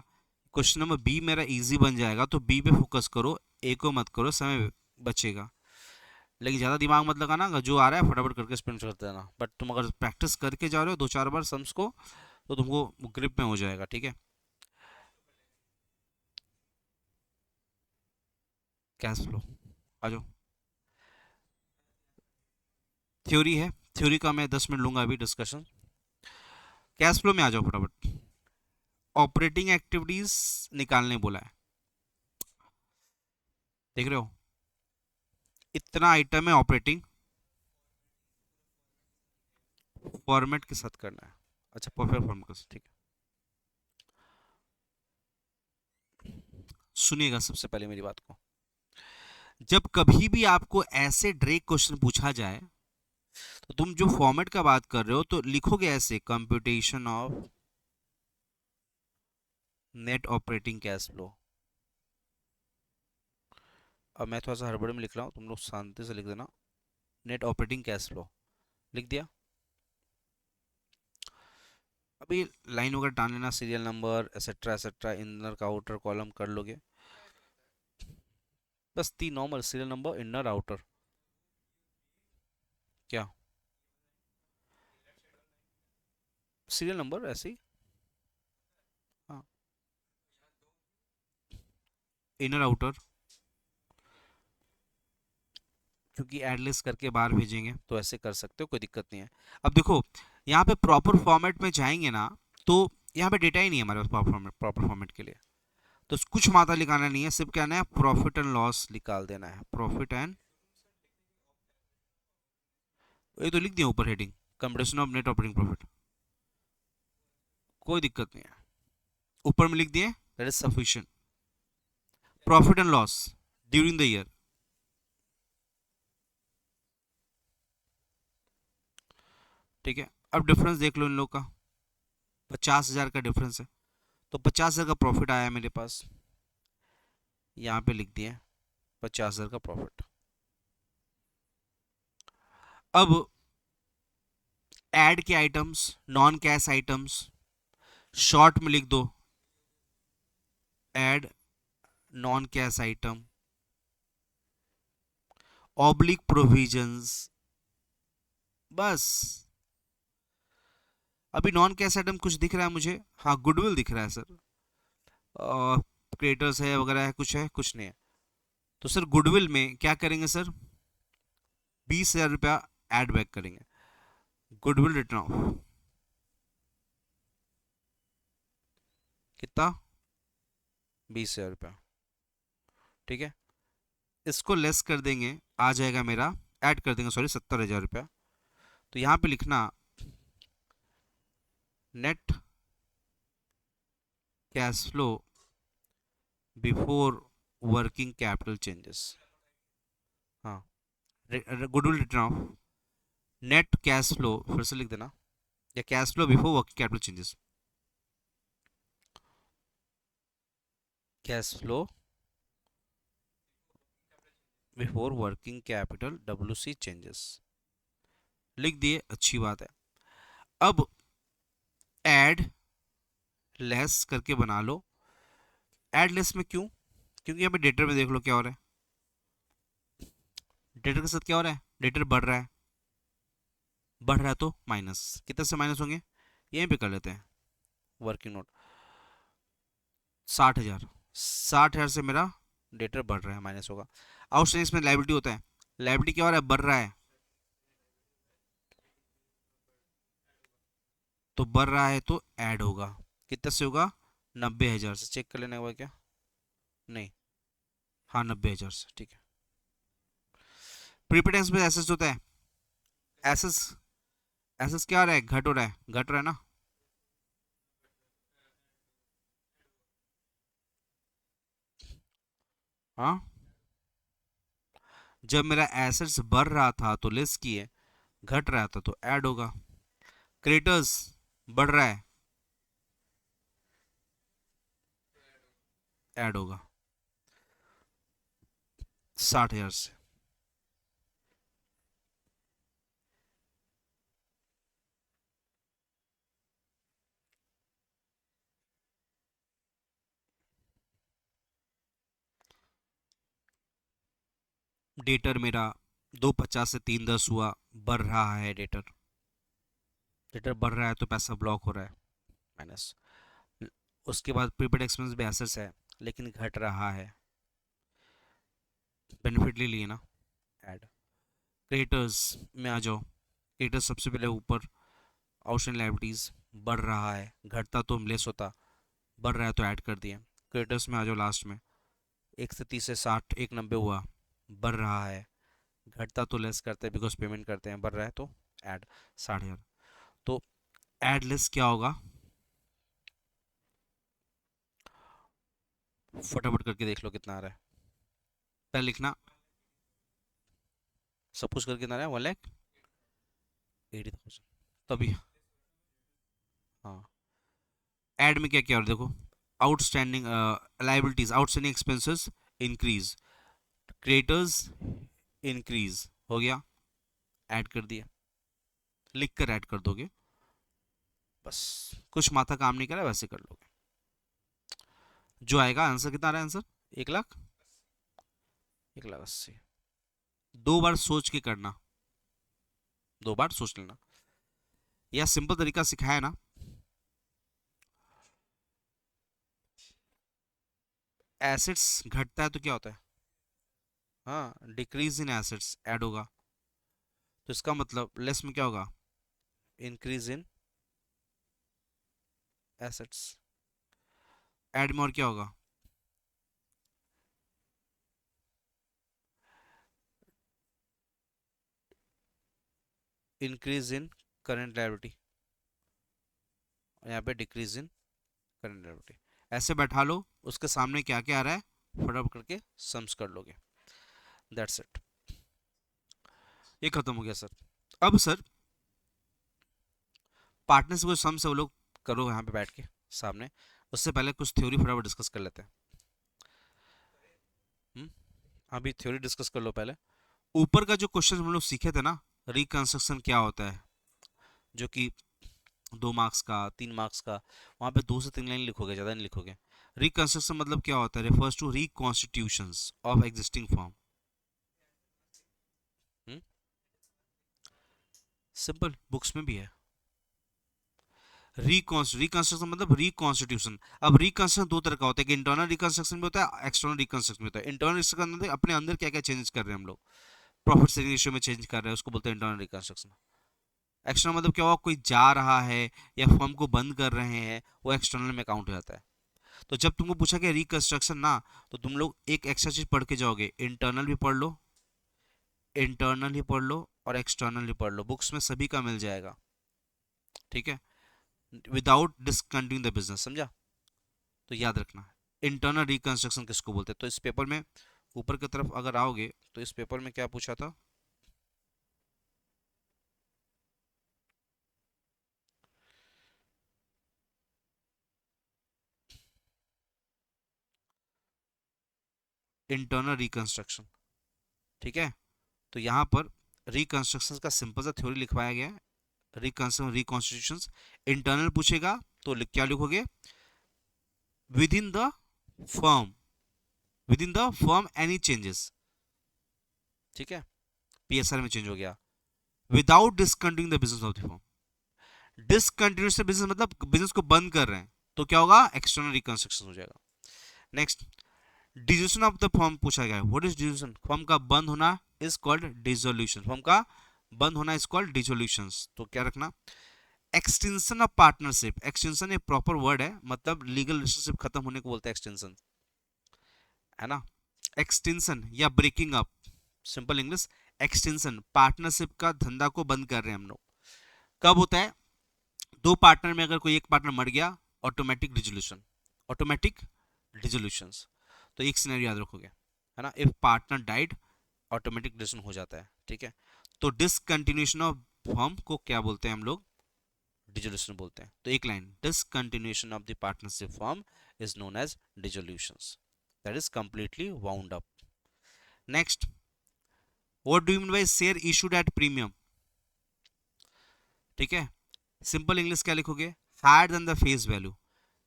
क्वेश्चन नंबर बी मेरा इजी बन जाएगा तो बी पे फोकस करो, ए को मत करो, समय बचेगा। लेकिन ज़्यादा दिमाग मत लगाना, जो आ रहा है फटाफट करके स्पेंड कर देना। बट तुम अगर प्रैक्टिस करके जा रहे हो 2-4 बार सम्स को तो तुमको ग्रिप में हो जाएगा, ठीक है। कैश फ्लो आ जाओ, थ्योरी है, थ्योरी का मैं 10 मिनट लूंगा अभी डिस्कशन। कैश फ्लो में आ जाओ फटाफट। ऑपरेटिंग एक्टिविटीज निकालने बोला है, देख रहे हो इतना आइटम है ऑपरेटिंग, फॉर्मेट के साथ करना है। अच्छा परफेक्ट फॉर्मेट के साथ, ठीक है। सुनिएगा सबसे पहले मेरी बात को, जब कभी भी आपको ऐसे डायरेक्ट क्वेश्चन पूछा जाए तो तुम जो फॉर्मेट का बात कर रहे हो तो लिखोगे ऐसे, computation of net operating cash flow. अब मैं थोड़ा सा हड़बड़ी में लिख रहा हूँ, तुम लोग शांति से लिख देना, नेट ऑपरेटिंग कैश फ्लो लिख दिया। अभी लाइन वगैरह डाल लेना, serial number etcetera etcetera, inner का आउटर कॉलम कर लोगे, बस 3 normal, serial number inner outer. क्या सीरियल नंबर ऐसे ही, हाँ इनर आउटर, क्योंकि एडलिस्ट करके बाहर भेजेंगे तो ऐसे कर सकते हो, कोई दिक्कत नहीं है। अब देखो यहाँ पे प्रॉपर फॉर्मेट में जाएंगे ना तो यहाँ पे डेटा ही नहीं है हमारे पास प्रॉपर फॉर्मेट के लिए, तो कुछ मात्रा लिखाना नहीं है, सिर्फ कहना है प्रॉफिट एंड लॉस निकाल देना है, प्रॉफिट एंड, ये तो लिख दिया ऊपर heading, computation of net operating profit, कोई दिक्कत नहीं है, ऊपर में लिख दिए that is sufficient. Profit and loss during the year, ठीक है। अब डिफरेंस देख लो इन लोग का, 50,000 का डिफरेंस है, तो 50,000 का प्रॉफिट आया मेरे पास, यहाँ पे लिख दिए 50,000 का प्रॉफिट। अब ऐड के items, non cash items, short में लिख दो add non cash item, oblique provisions, बस। अभी नॉन कैश आइटम कुछ दिख रहा है मुझे, हाँ गुडविल दिख रहा है सर, क्रिएटर्स है वगैरह है, कुछ नहीं है। तो सर गुडविल में क्या करेंगे सर, 20,000 रुपया एड बैक करेंगे, गुडविल रिटर्न ऑफ कितना, 20,000 रुपया, ठीक है। इसको लेस कर देंगे, आ जाएगा मेरा, ऐड कर देंगे सॉरी 70,000 रुपया। तो यहां पे लिखना net cash flow before working capital changes, हाँ goodwill return of net cash flow, फिर से लिख देना, या cash flow before working capital changes, cash flow before working capital WC changes लिख दिए, अच्छी बात है। अब ऐड लेस करके बना लो, ऐड लेस में क्यों, क्योंकि यहाँ पे डेटर में देख लो क्या हो रहा है, डेटर के साथ क्या हो रहा है, डेटर बढ़ रहा है, बढ़ रहा है तो माइनस, कितने से माइनस होंगे, यहीं पे कर लेते हैं वर्किंग नोट, 60,000, 60,000 से मेरा डेटर बढ़ रहा है, माइनस होगा। आउटस्टैंडिंग में लाइबिलिटी होता है, लाइबिलिटी क्या हो रहा है, बढ़ रहा है, तो बढ़ रहा है तो ऐड होगा। कितना से होगा? 90,000 से। चेक कर लेना हुआ क्या? नहीं, हाँ 90,000 से, ठीक है। प्रीपेड टैक्स में एसेस होता है, एसेस, एसेस क्या हो रहा है? घट हो रहा है, घट रहा है ना। हाँ, जब मेरा एसेट्स बढ़ रहा था तो लेस किए, घट रहा था तो ऐड होगा। क्रेडिटर्स बढ़ रहा है, ऐड होगा 60,000 से। डेटर मेरा 250 से 310 हुआ, बढ़ रहा है डेटर। डेटर बढ़ रहा है तो पैसा ब्लॉक हो रहा है, माइनस। उसके बाद प्रीपेड एक्सपेंस भी एसेट्स है लेकिन घट रहा है, बेनिफिट ले लिए ना, ऐड। क्रेडिटर्स में आ जाओ, क्रेडिटर्स सबसे पहले ऊपर, आउटस्टैंडिंग लायबिलिटीज बढ़ रहा है, घटता तो लेस होता, बढ़ रहा है तो ऐड कर दिए। क्रेडिटर्स में आ जाओ लास्ट में, 1 से 30 से 60, 190 हुआ, बढ़ रहा है, घटता तो लेस करते हैं बिकॉज पेमेंट करते हैं, बढ़ रहा है तो ऐड 60,000। तो ऐड लेस क्या होगा, फटाफट करके देख लो कितना आ रहा है। पहले लिखना, सब कुछ करके कितना आ रहा है, 1,80,000 तभी। हाँ, ऐड में क्या क्या और देखो, outstanding liabilities, outstanding expenses increase, creditors increase हो गया, ऐड कर दिया, लिख कर ऐड कर दोगे बस, कुछ माथा काम नहीं करा, वैसे कर लोगे। जो आएगा आंसर, कितना आ रहा है आंसर? 1,00,000, 1,80,000। दो बार सोच के करना, दो बार सोच लेना, यह सिंपल तरीका सिखाया ना। एसेट्स घटता है तो क्या होता है? हाँ, डिक्रीज इन एसेट्स, ऐड होगा। तो इसका मतलब लेस में क्या होगा? Increase in assets. ऐड में और क्या होगा? इंक्रीज इन करंट लायबिलिटी, यहाँ पे डिक्रीज इन करंट लायबिलिटी। ऐसे बैठा लो, उसके सामने क्या क्या आ रहा है फटाफट करके सम्स कर लोगे, दैट्स इट। ये खत्म हो गया सर। अब सर पार्टनर्स को सम्स वो लोग करो यहाँ पे बैठ के सामने, उससे पहले कुछ थ्योरी फटाफट डिस्कस कर लेते हैं। हम्म, अभी थ्योरी डिस्कस कर लो पहले। ऊपर का जो क्वेश्चन हम लोग सीखे थे ना, रिकंस्ट्रक्शन क्या होता है, जो कि 2 मार्क्स का, 3 मार्क्स का, वहाँ पे 2 से 3 लाइन लिखोगे, ज़्यादा नहीं लिखोगे। रिकंस्ट्रक्शन मतलब क्या होता है? Refers to reconstitutions of existing form. Simple, books में भी है। रिकंस्ट्रक्शन मतलब रिकॉन्स्टिट्यूशन। अब रिकंस्ट्रक्शन दो तरह का होता है, कि इंटरनल रिकंस्ट्रक्शन भी होता है, एक्सटर्नल रिकंस्ट्रक्शन भी होता है। इंटरनल रिकंस्ट्रक्शन अपने अंदर क्या क्या चेंज कर रहे हैं हम लोग, प्रॉफिट शेयरिंग रेशियो में चेंज कर रहे हैं, उसको बोलते हैं इंटरनल रिकंस्ट्रक्शन। एक्सटर्नल मतलब क्या हुआ, कोई जा रहा है या फर्म को बंद कर रहे हैं, वो एक्सटर्नल में काउंट हो जाता है। तो जब तुमको पूछा गया रिकंस्ट्रक्शन ना, तो तुम लोग एक एक्स्ट्रा चीज पढ़ के जाओगे, इंटरनल भी पढ़ लो, इंटरनल ही पढ़ लो और एक्सटर्नल ही पढ़ लो, बुक्स में सभी का मिल जाएगा, ठीक है, विदाउट डिसकंटिन्यूइंग द बिजनेस, समझा? तो याद रखना, इंटरनल रिकंस्ट्रक्शन किसको बोलते हैं। तो इस पेपर में ऊपर की तरफ अगर आओगे तो इस पेपर में क्या पूछा था, इंटरनल रिकंस्ट्रक्शन, ठीक है। तो यहाँ पर रिकंस्ट्रक्शन का सिंपल सा थ्योरी लिखवाया गया है, रिकंस्ट्रक्शन रिकॉन्स्टिट्यूशंस। इंटरनल पूछेगा तो क्या लिखोगे, with in the firm, with in the firm any changes, ठीक है, पीएसआर में चेंज हो गया, without discontinuing the business of the firm. Discontinuous से बिजनेस मतलब बिजनेस को बंद कर रहे हैं, तो क्या होगा, एक्सटर्नल रिकंस्ट्रक्शन हो जाएगा। Next, dissolution of the firm पूछा गया है, व्हाट इज डिसोल्यूशन, फर्म का बंद होना इज कॉल्ड डिसोल्यूशन, फर्म का बंद होना इज कॉल्ड डिसोल्यूशन। तो क्या रखना, एक्सटेंशन ऑफ पार्टनरशिप, एक्सटेंशन एक प्रॉपर वर्ड है, मतलब लीगल रिलेशनशिप खत्म होने को बोलते हैं एक्सटेंशन, है ना। एक्सटेंशन या breaking up, simple English extension, partnership का धंधा को बंद कर रहे हैं हम लोग। कब होता है? दो पार्टनर में अगर कोई एक पार्टनर मर गया, ऑटोमेटिक डिसोल्यूशन, ऑटोमेटिक डिसोल्यूशंस। तो एक सिनेरियो याद रखोगे, है ना, if partner died automatic dissolution हो जाता है, ठीक है। तो डिसकंटिन्यूएशन ऑफ फर्म को क्या बोलते हैं हम लोग? डिसोल्यूशन बोलते हैं। तो एक line, discontinuation of the partnership firm is known as dissolutions, that is completely wound up. Next, what do you mean by share issued at premium? ठीक है, सिंपल इंग्लिश क्या लिखोगे? Higher than the face value,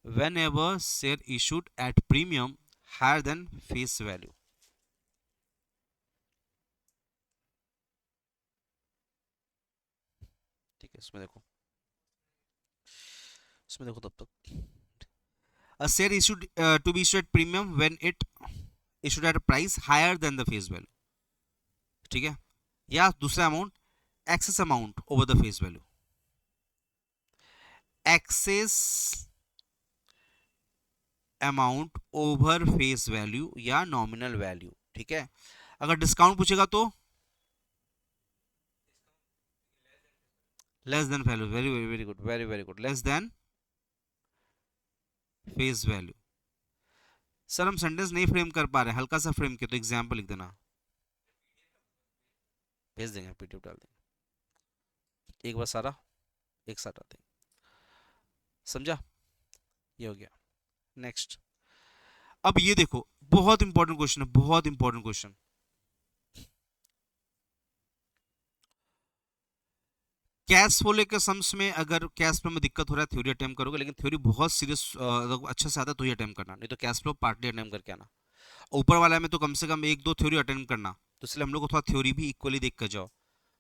whenever share issued at premium higher than face value. ठीक है, इसमें देखो, इसमें देखो तब तक, a share issued to be issued at premium when it issued at a price higher than the face value, ठीक है। या दूसरा amount, excess amount over the face value, excess amount over face value या nominal value, ठीक है। अगर discount पूछेगा तो less than value, very very good, very very good, less than face value. Sir हम सेंटेंस नहीं फ्रेम कर पा रहे, हल्का सा फ्रेम किया, तो एग्जांपल लिख देना, भेज देंगे, पीडीएफ डाल देंगे, एक बार सारा एक साथ आते हैं, समझा? ये हो गया। नेक्स्ट, अब ये देखो, बहुत इंपॉर्टेंट क्वेश्चन है, बहुत इंपॉर्टेंट क्वेश्चन। कैश फ्लो के सम्स में अगर कैश फ्लो में दिक्कत हो रहा है, थ्योरी अटेम्प्ट करोगे, लेकिन थ्योरी बहुत सीरियस अच्छा से आता है तो ही अटेम्प्ट करना, नहीं तो कैश फ्लो पार्टली अटेम्प्ट करके आना। ऊपर वाला में तो कम से कम एक दो थ्योरी अटेम्प्ट करना, तो इसलिए हम लोग को थोड़ा थ्योरी भी इक्वली देख कर जाओ,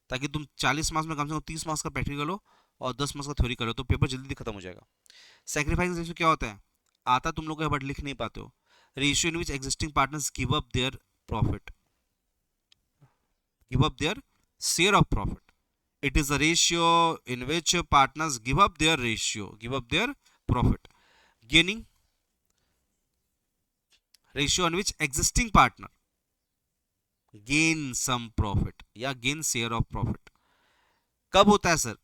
ताकि तुम 40 मार्क्स में कम से कम 30 मार्क्स का प्रैक्टिकल हो और 10 मार्क्स का थ्योरी करो, तो पेपर जल्दी खत्म हो जाएगा। सेक्रीफाइस रेशियो क्या होता है? आता तुम लोग को, बट लिख नहीं पाते हो। Ratio in which existing partners give up their profit, give up their share of profit. It is a ratio in which partners give up their ratio, give up their profit. Gaining ratio in which existing partner gain some profit या gain share of profit. कब होता है sir?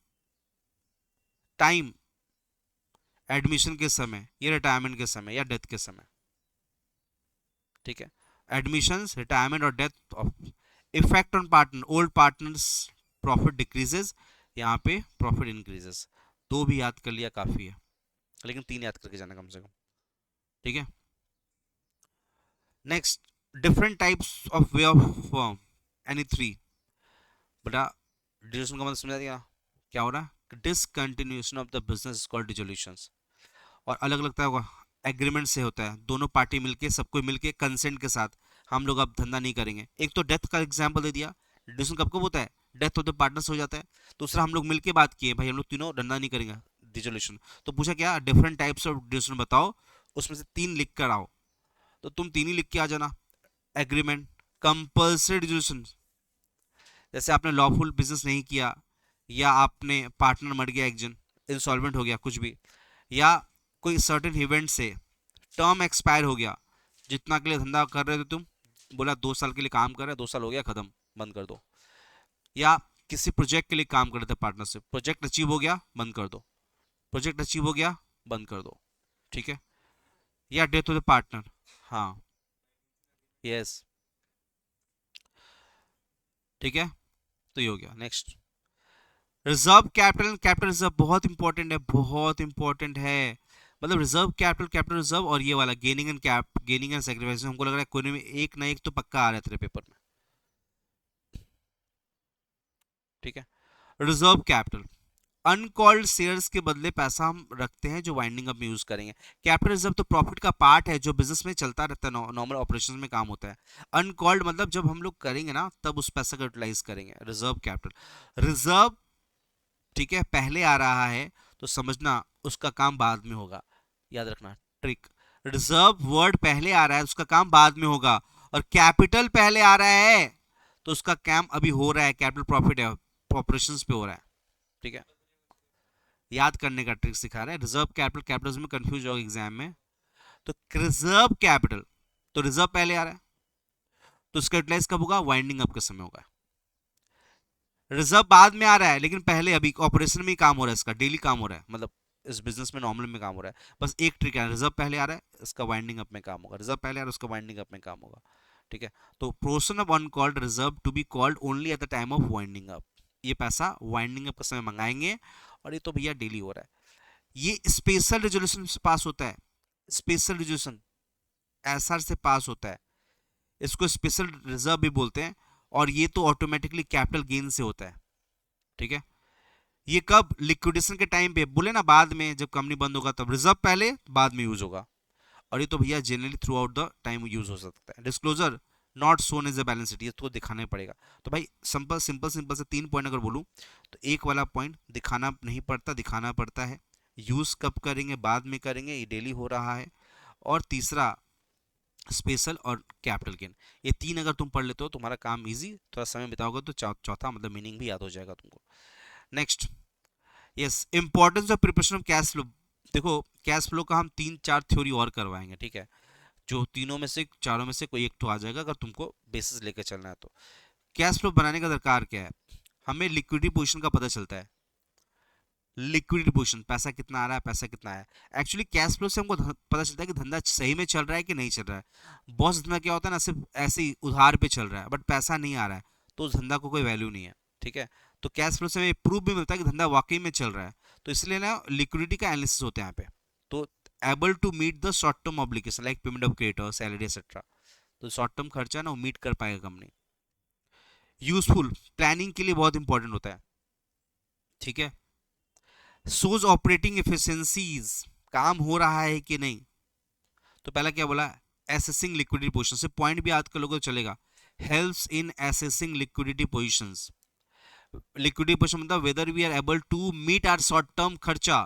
Time, admission के समय या retirement के समय या डेथ के समय, ठीक है। एडमिशंस, रिटायरमेंट और death of, effect on partner, old partners profit decreases, यहाँ पे प्रॉफिट इंक्रीजेस। दो भी याद कर लिया काफी है, लेकिन 3 याद करके जाना कम से कम, ठीक है। Next, different types of way of firm, any 3 बेटा। डिसोल्यूशन का मतलब समझा दिया, क्या हो रहा है? Discontinuation of the business called dissolutions. और अलग अलग तरह का एग्रीमेंट से होता है, दोनों पार्टी मिलके, सबको मिलके कंसेंट के साथ हम लोग अब धंधा नहीं करेंगे। एक तो डेथ का एग्जांपल दे दिया, डिसोल्यूशन कब कब होता है? डेथ ऑफ द पार्टनर्स हो जाता है। दूसरा, हम लोग मिलके बात किए, भाई हम लोग तीनों धंधा नहीं करेंगे, डिसोल्यूशन। तो पूछा क्या, डिफरेंट टाइप्स ऑफ डिसोल्यूशन बताओ, उसमें से 3 लिख कर आओ, तो तुम 3 ही लिख के आ जाना। एग्रीमेंट, कंपल्सरी डिसोल्यूशन, जैसे आपने लॉफुल बिजनेस नहीं किया, या आपने पार्टनर मर गया, एक जन इंसॉल्वेंट हो गया, कुछ भी, या कोई सर्टेन इवेंट से टर्म एक्सपायर हो गया, जितना के लिए धंधा कर रहे थे तुम, बोला 2 साल के लिए काम कर रहे हैं, 2 साल हो गया, खत्म, बंद कर दो। या किसी प्रोजेक्ट के लिए काम कर रहे थे पार्टनरशिप, प्रोजेक्ट अचीव हो गया, बंद कर दो, प्रोजेक्ट अचीव हो गया, बंद कर दो, ठीक है। या डेथ ऑफ द पार्टनर, हाँ, यस, ठीक है। तो ये हो गया। Next, reserve capital, capital reserve बहुत इंपॉर्टेंट है, बहुत इंपॉर्टेंट है। मतलब रिजर्व कैपिटल, कैपिटल रिजर्व, और ये वाला gaining and cap, gaining and sacrifice, हमको लग रहा है कोई में एक ना एक तो पक्का आ रहा है तेरे पेपर में, ठीक है। रिजर्व कैपिटल, अनकॉल्ड शेयर्स के बदले पैसा हम रखते हैं जो वाइंडिंग अप में यूज करेंगे। कैपिटल रिजर्व तो प्रॉफिट का पार्ट है जो बिजनेस में चलता रहता है, नॉर्मल ऑपरेशन में काम होता है। अनकॉल्ड मतलब जब हम लोग करेंगे ना, तब उस पैसा का यूटिलाइज करेंगे। रिजर्व कैपिटल, रिजर्व, ठीक है, पहले आ रहा है तो समझना उसका काम बाद में होगा, याद रखना ट्रिक। रिजर्व वर्ड पहले आ रहा है, उसका काम बाद में होगा, और कैपिटल पहले आ रहा है तो उसका काम अभी हो रहा है, कैपिटल प्रॉफिट है, ऑपरेशंस पे हो रहा है, ठीक है। याद करने का ट्रिक सिखा रहा है। रिजर्व कैपिटल, कैपिटल में कंफ्यूज होगा एग्जाम में, तो रिजर्व कैपिटल, तो रिजर्व पहले आ रहा है, तो उसका यूटिलाइज कब होगा? वाइंडिंग अप के समय होगा। रिजर्व बाद में आ रहा है, लेकिन पहले अभी ऑपरेशन में ही काम हो रहा है, इसका डेली काम हो रहा है, मतलब इस बिजनेस में नॉर्मल में काम हो रहा है। बस एक ट्रिक है, रिजर्व पहले आ रहा है, इसका वाइंडिंग अप में काम होगा, रिजर्व पहले आ रहा है, उसका वाइंडिंग अप में काम होगा। ठीक है, तो portion of uncalled reserve to be called only at the time of winding up, ये पैसा वाइंडिंग अप के समय मंगाएंगे, और ये तो भैया डेली हो रहा है। ये स्पेशल रेजोल्यूशन से पास होता है, स्पेशल रेजोल्यूशन एसआर से पास होता है, इसको स्पेशल रिजर्व भी बोलते हैं, और ये तो ऑटोमेटिकली कैपिटल गेन से होता है। ठीक है, ये कब? लिक्विडेशन के टाइम पे, बोले ना बाद में जब कंपनी बंद होगा तब रिजर्व पहले बाद में यूज होगा, और ये तो भैया generally throughout the time use हो सकता है। Disclosure not shown as a balance sheet, ये तो दिखाना ही पड़ेगा। तो भाई सिंपल सिंपल सिंपल से 3 पॉइंट अगर बोलूं, तो एक वाला पॉइंट दिखाना नहीं पड़ता, दिखाना पड़ता है। यूज कब करेंगे? बाद में करेंगे, ये डेली हो रहा है। और तीसरा स्पेशल और कैपिटल गेन, ये 3 अगर तुम पढ़ लेते हो तुम्हारा काम इजी, थोड़ा समय बिताओगे तो चौथा मतलब मीनिंग भी याद हो जाएगा तुमको। Next, yes, importance of preparation of cash flow. देखो कैश फ्लो का हम 3-4 थ्योरी और करवाएंगे, ठीक है, जो तीनों में से चारों में से कोई एक तो आ जाएगा अगर तुमको बेसिस लेकर चलना है तो। कैश फ्लो बनाने का दरकार क्या है? हमें लिक्विडिटी पोजीशन का पता चलता है, लिक्विडिटी पोजीशन, पैसा कितना आ रहा है, पैसा कितना आया। एक्चुअली कैश फ्लो से हमको पता चलता है कि धंधा सही में चल रहा है कि नहीं चल रहा है। बहुत धंधा क्या होता है ना, सिर्फ ऐसे ही उधार पे चल रहा है, बट पैसा नहीं आ रहा है, तो उस धंधा को कोई वैल्यू नहीं है। ठीक है, तो कैश फ्लो से हमें प्रूफ भी मिलता है कि धंधा वाकई में चल रहा है, तो इसलिए ना लिक्विडिटी का एनालिसिस होता है यहाँ पे। तो able to meet the short term obligation like payment of creditor, salary etcetera, तो शॉर्ट टर्म खर्चा ना वो मीट कर पाएगा कंपनी। यूजफुल, प्लानिंग के लिए बहुत इंपॉर्टेंट होता है। ठीक है, सोज ऑपरेटिंग एफिशिएंसीज, काम हो रहा है कि नहीं। तो पहला क्या बोला? एसेसिंग लिक्विडिटी पोजीशन, से पॉइंट भी याद कर लोगे तो चलेगा। Helps in assessing liquidity positions, liquidity position मतलब whether we are able to meet our short term खर्चा,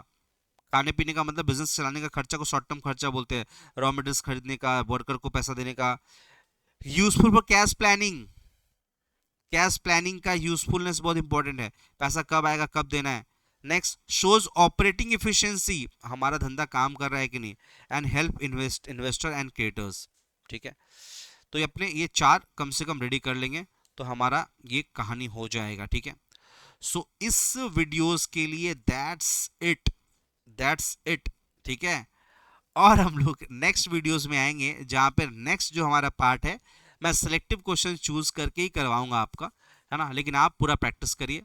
खाने पीने का मतलब बिजनेस चलाने का खर्चा को शॉर्ट टर्म खर्चा बोलते हैं, रॉ मटेरियल्स खरीदने का, वर्कर को पैसा देने का। Useful for cash planning, cash planning का यूजफुलनेस बहुत इंपॉर्टेंट है, पैसा कब आएगा कब देना है। नेक्स्ट, शोज ऑपरेटिंग एफिशिएंसी, हमारा धंधा काम कर रहा है कि नहीं। And help investor and creators. ठीक है, तो ये अपने ये 4 कम से कम रेडी कर लेंगे तो हमारा ये कहानी हो जाएगा। ठीक है, सो इस वीडियोस के लिए दैट्स इट। ठीक है, और हम लोग नेक्स्ट वीडियोस में आएंगे जहां पर नेक्स्ट जो हमारा पार्ट है, मैं सिलेक्टिव क्वेश्चन चूज करके ही करवाऊंगा आपका, है ना, लेकिन आप पूरा प्रैक्टिस करिए।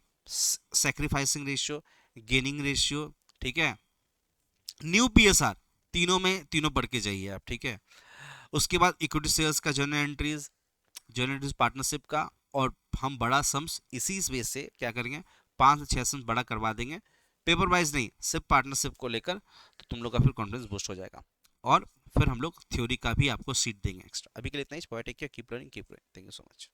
सैक्रिफाइसिंग रेशियो, गेनिंग रेशियो, ठीक है, न्यू पीएसआर, तीनों पढ़ के जाइए आप। ठीक है, उसके बाद इक्विटी शेयर्स का जर्नल एंट्रीज पार्टनरशिप का, और हम बड़ा सम्स इसी बेस से क्या करेंगे, 5 से 6 सम्स बड़ा करवा देंगे, पेपर वाइज नहीं, सिर्फ पार्टनरशिप को लेकर, तो तुम लोग का फिर कॉन्फिडेंस बूस्ट हो जाएगा। और फिर हम लोग थ्योरी का भी आपको सीट देंगे एक्स्ट्रा। अभी के लिए इतना ही। Take care, keep learning, keep growing. Thank you so much.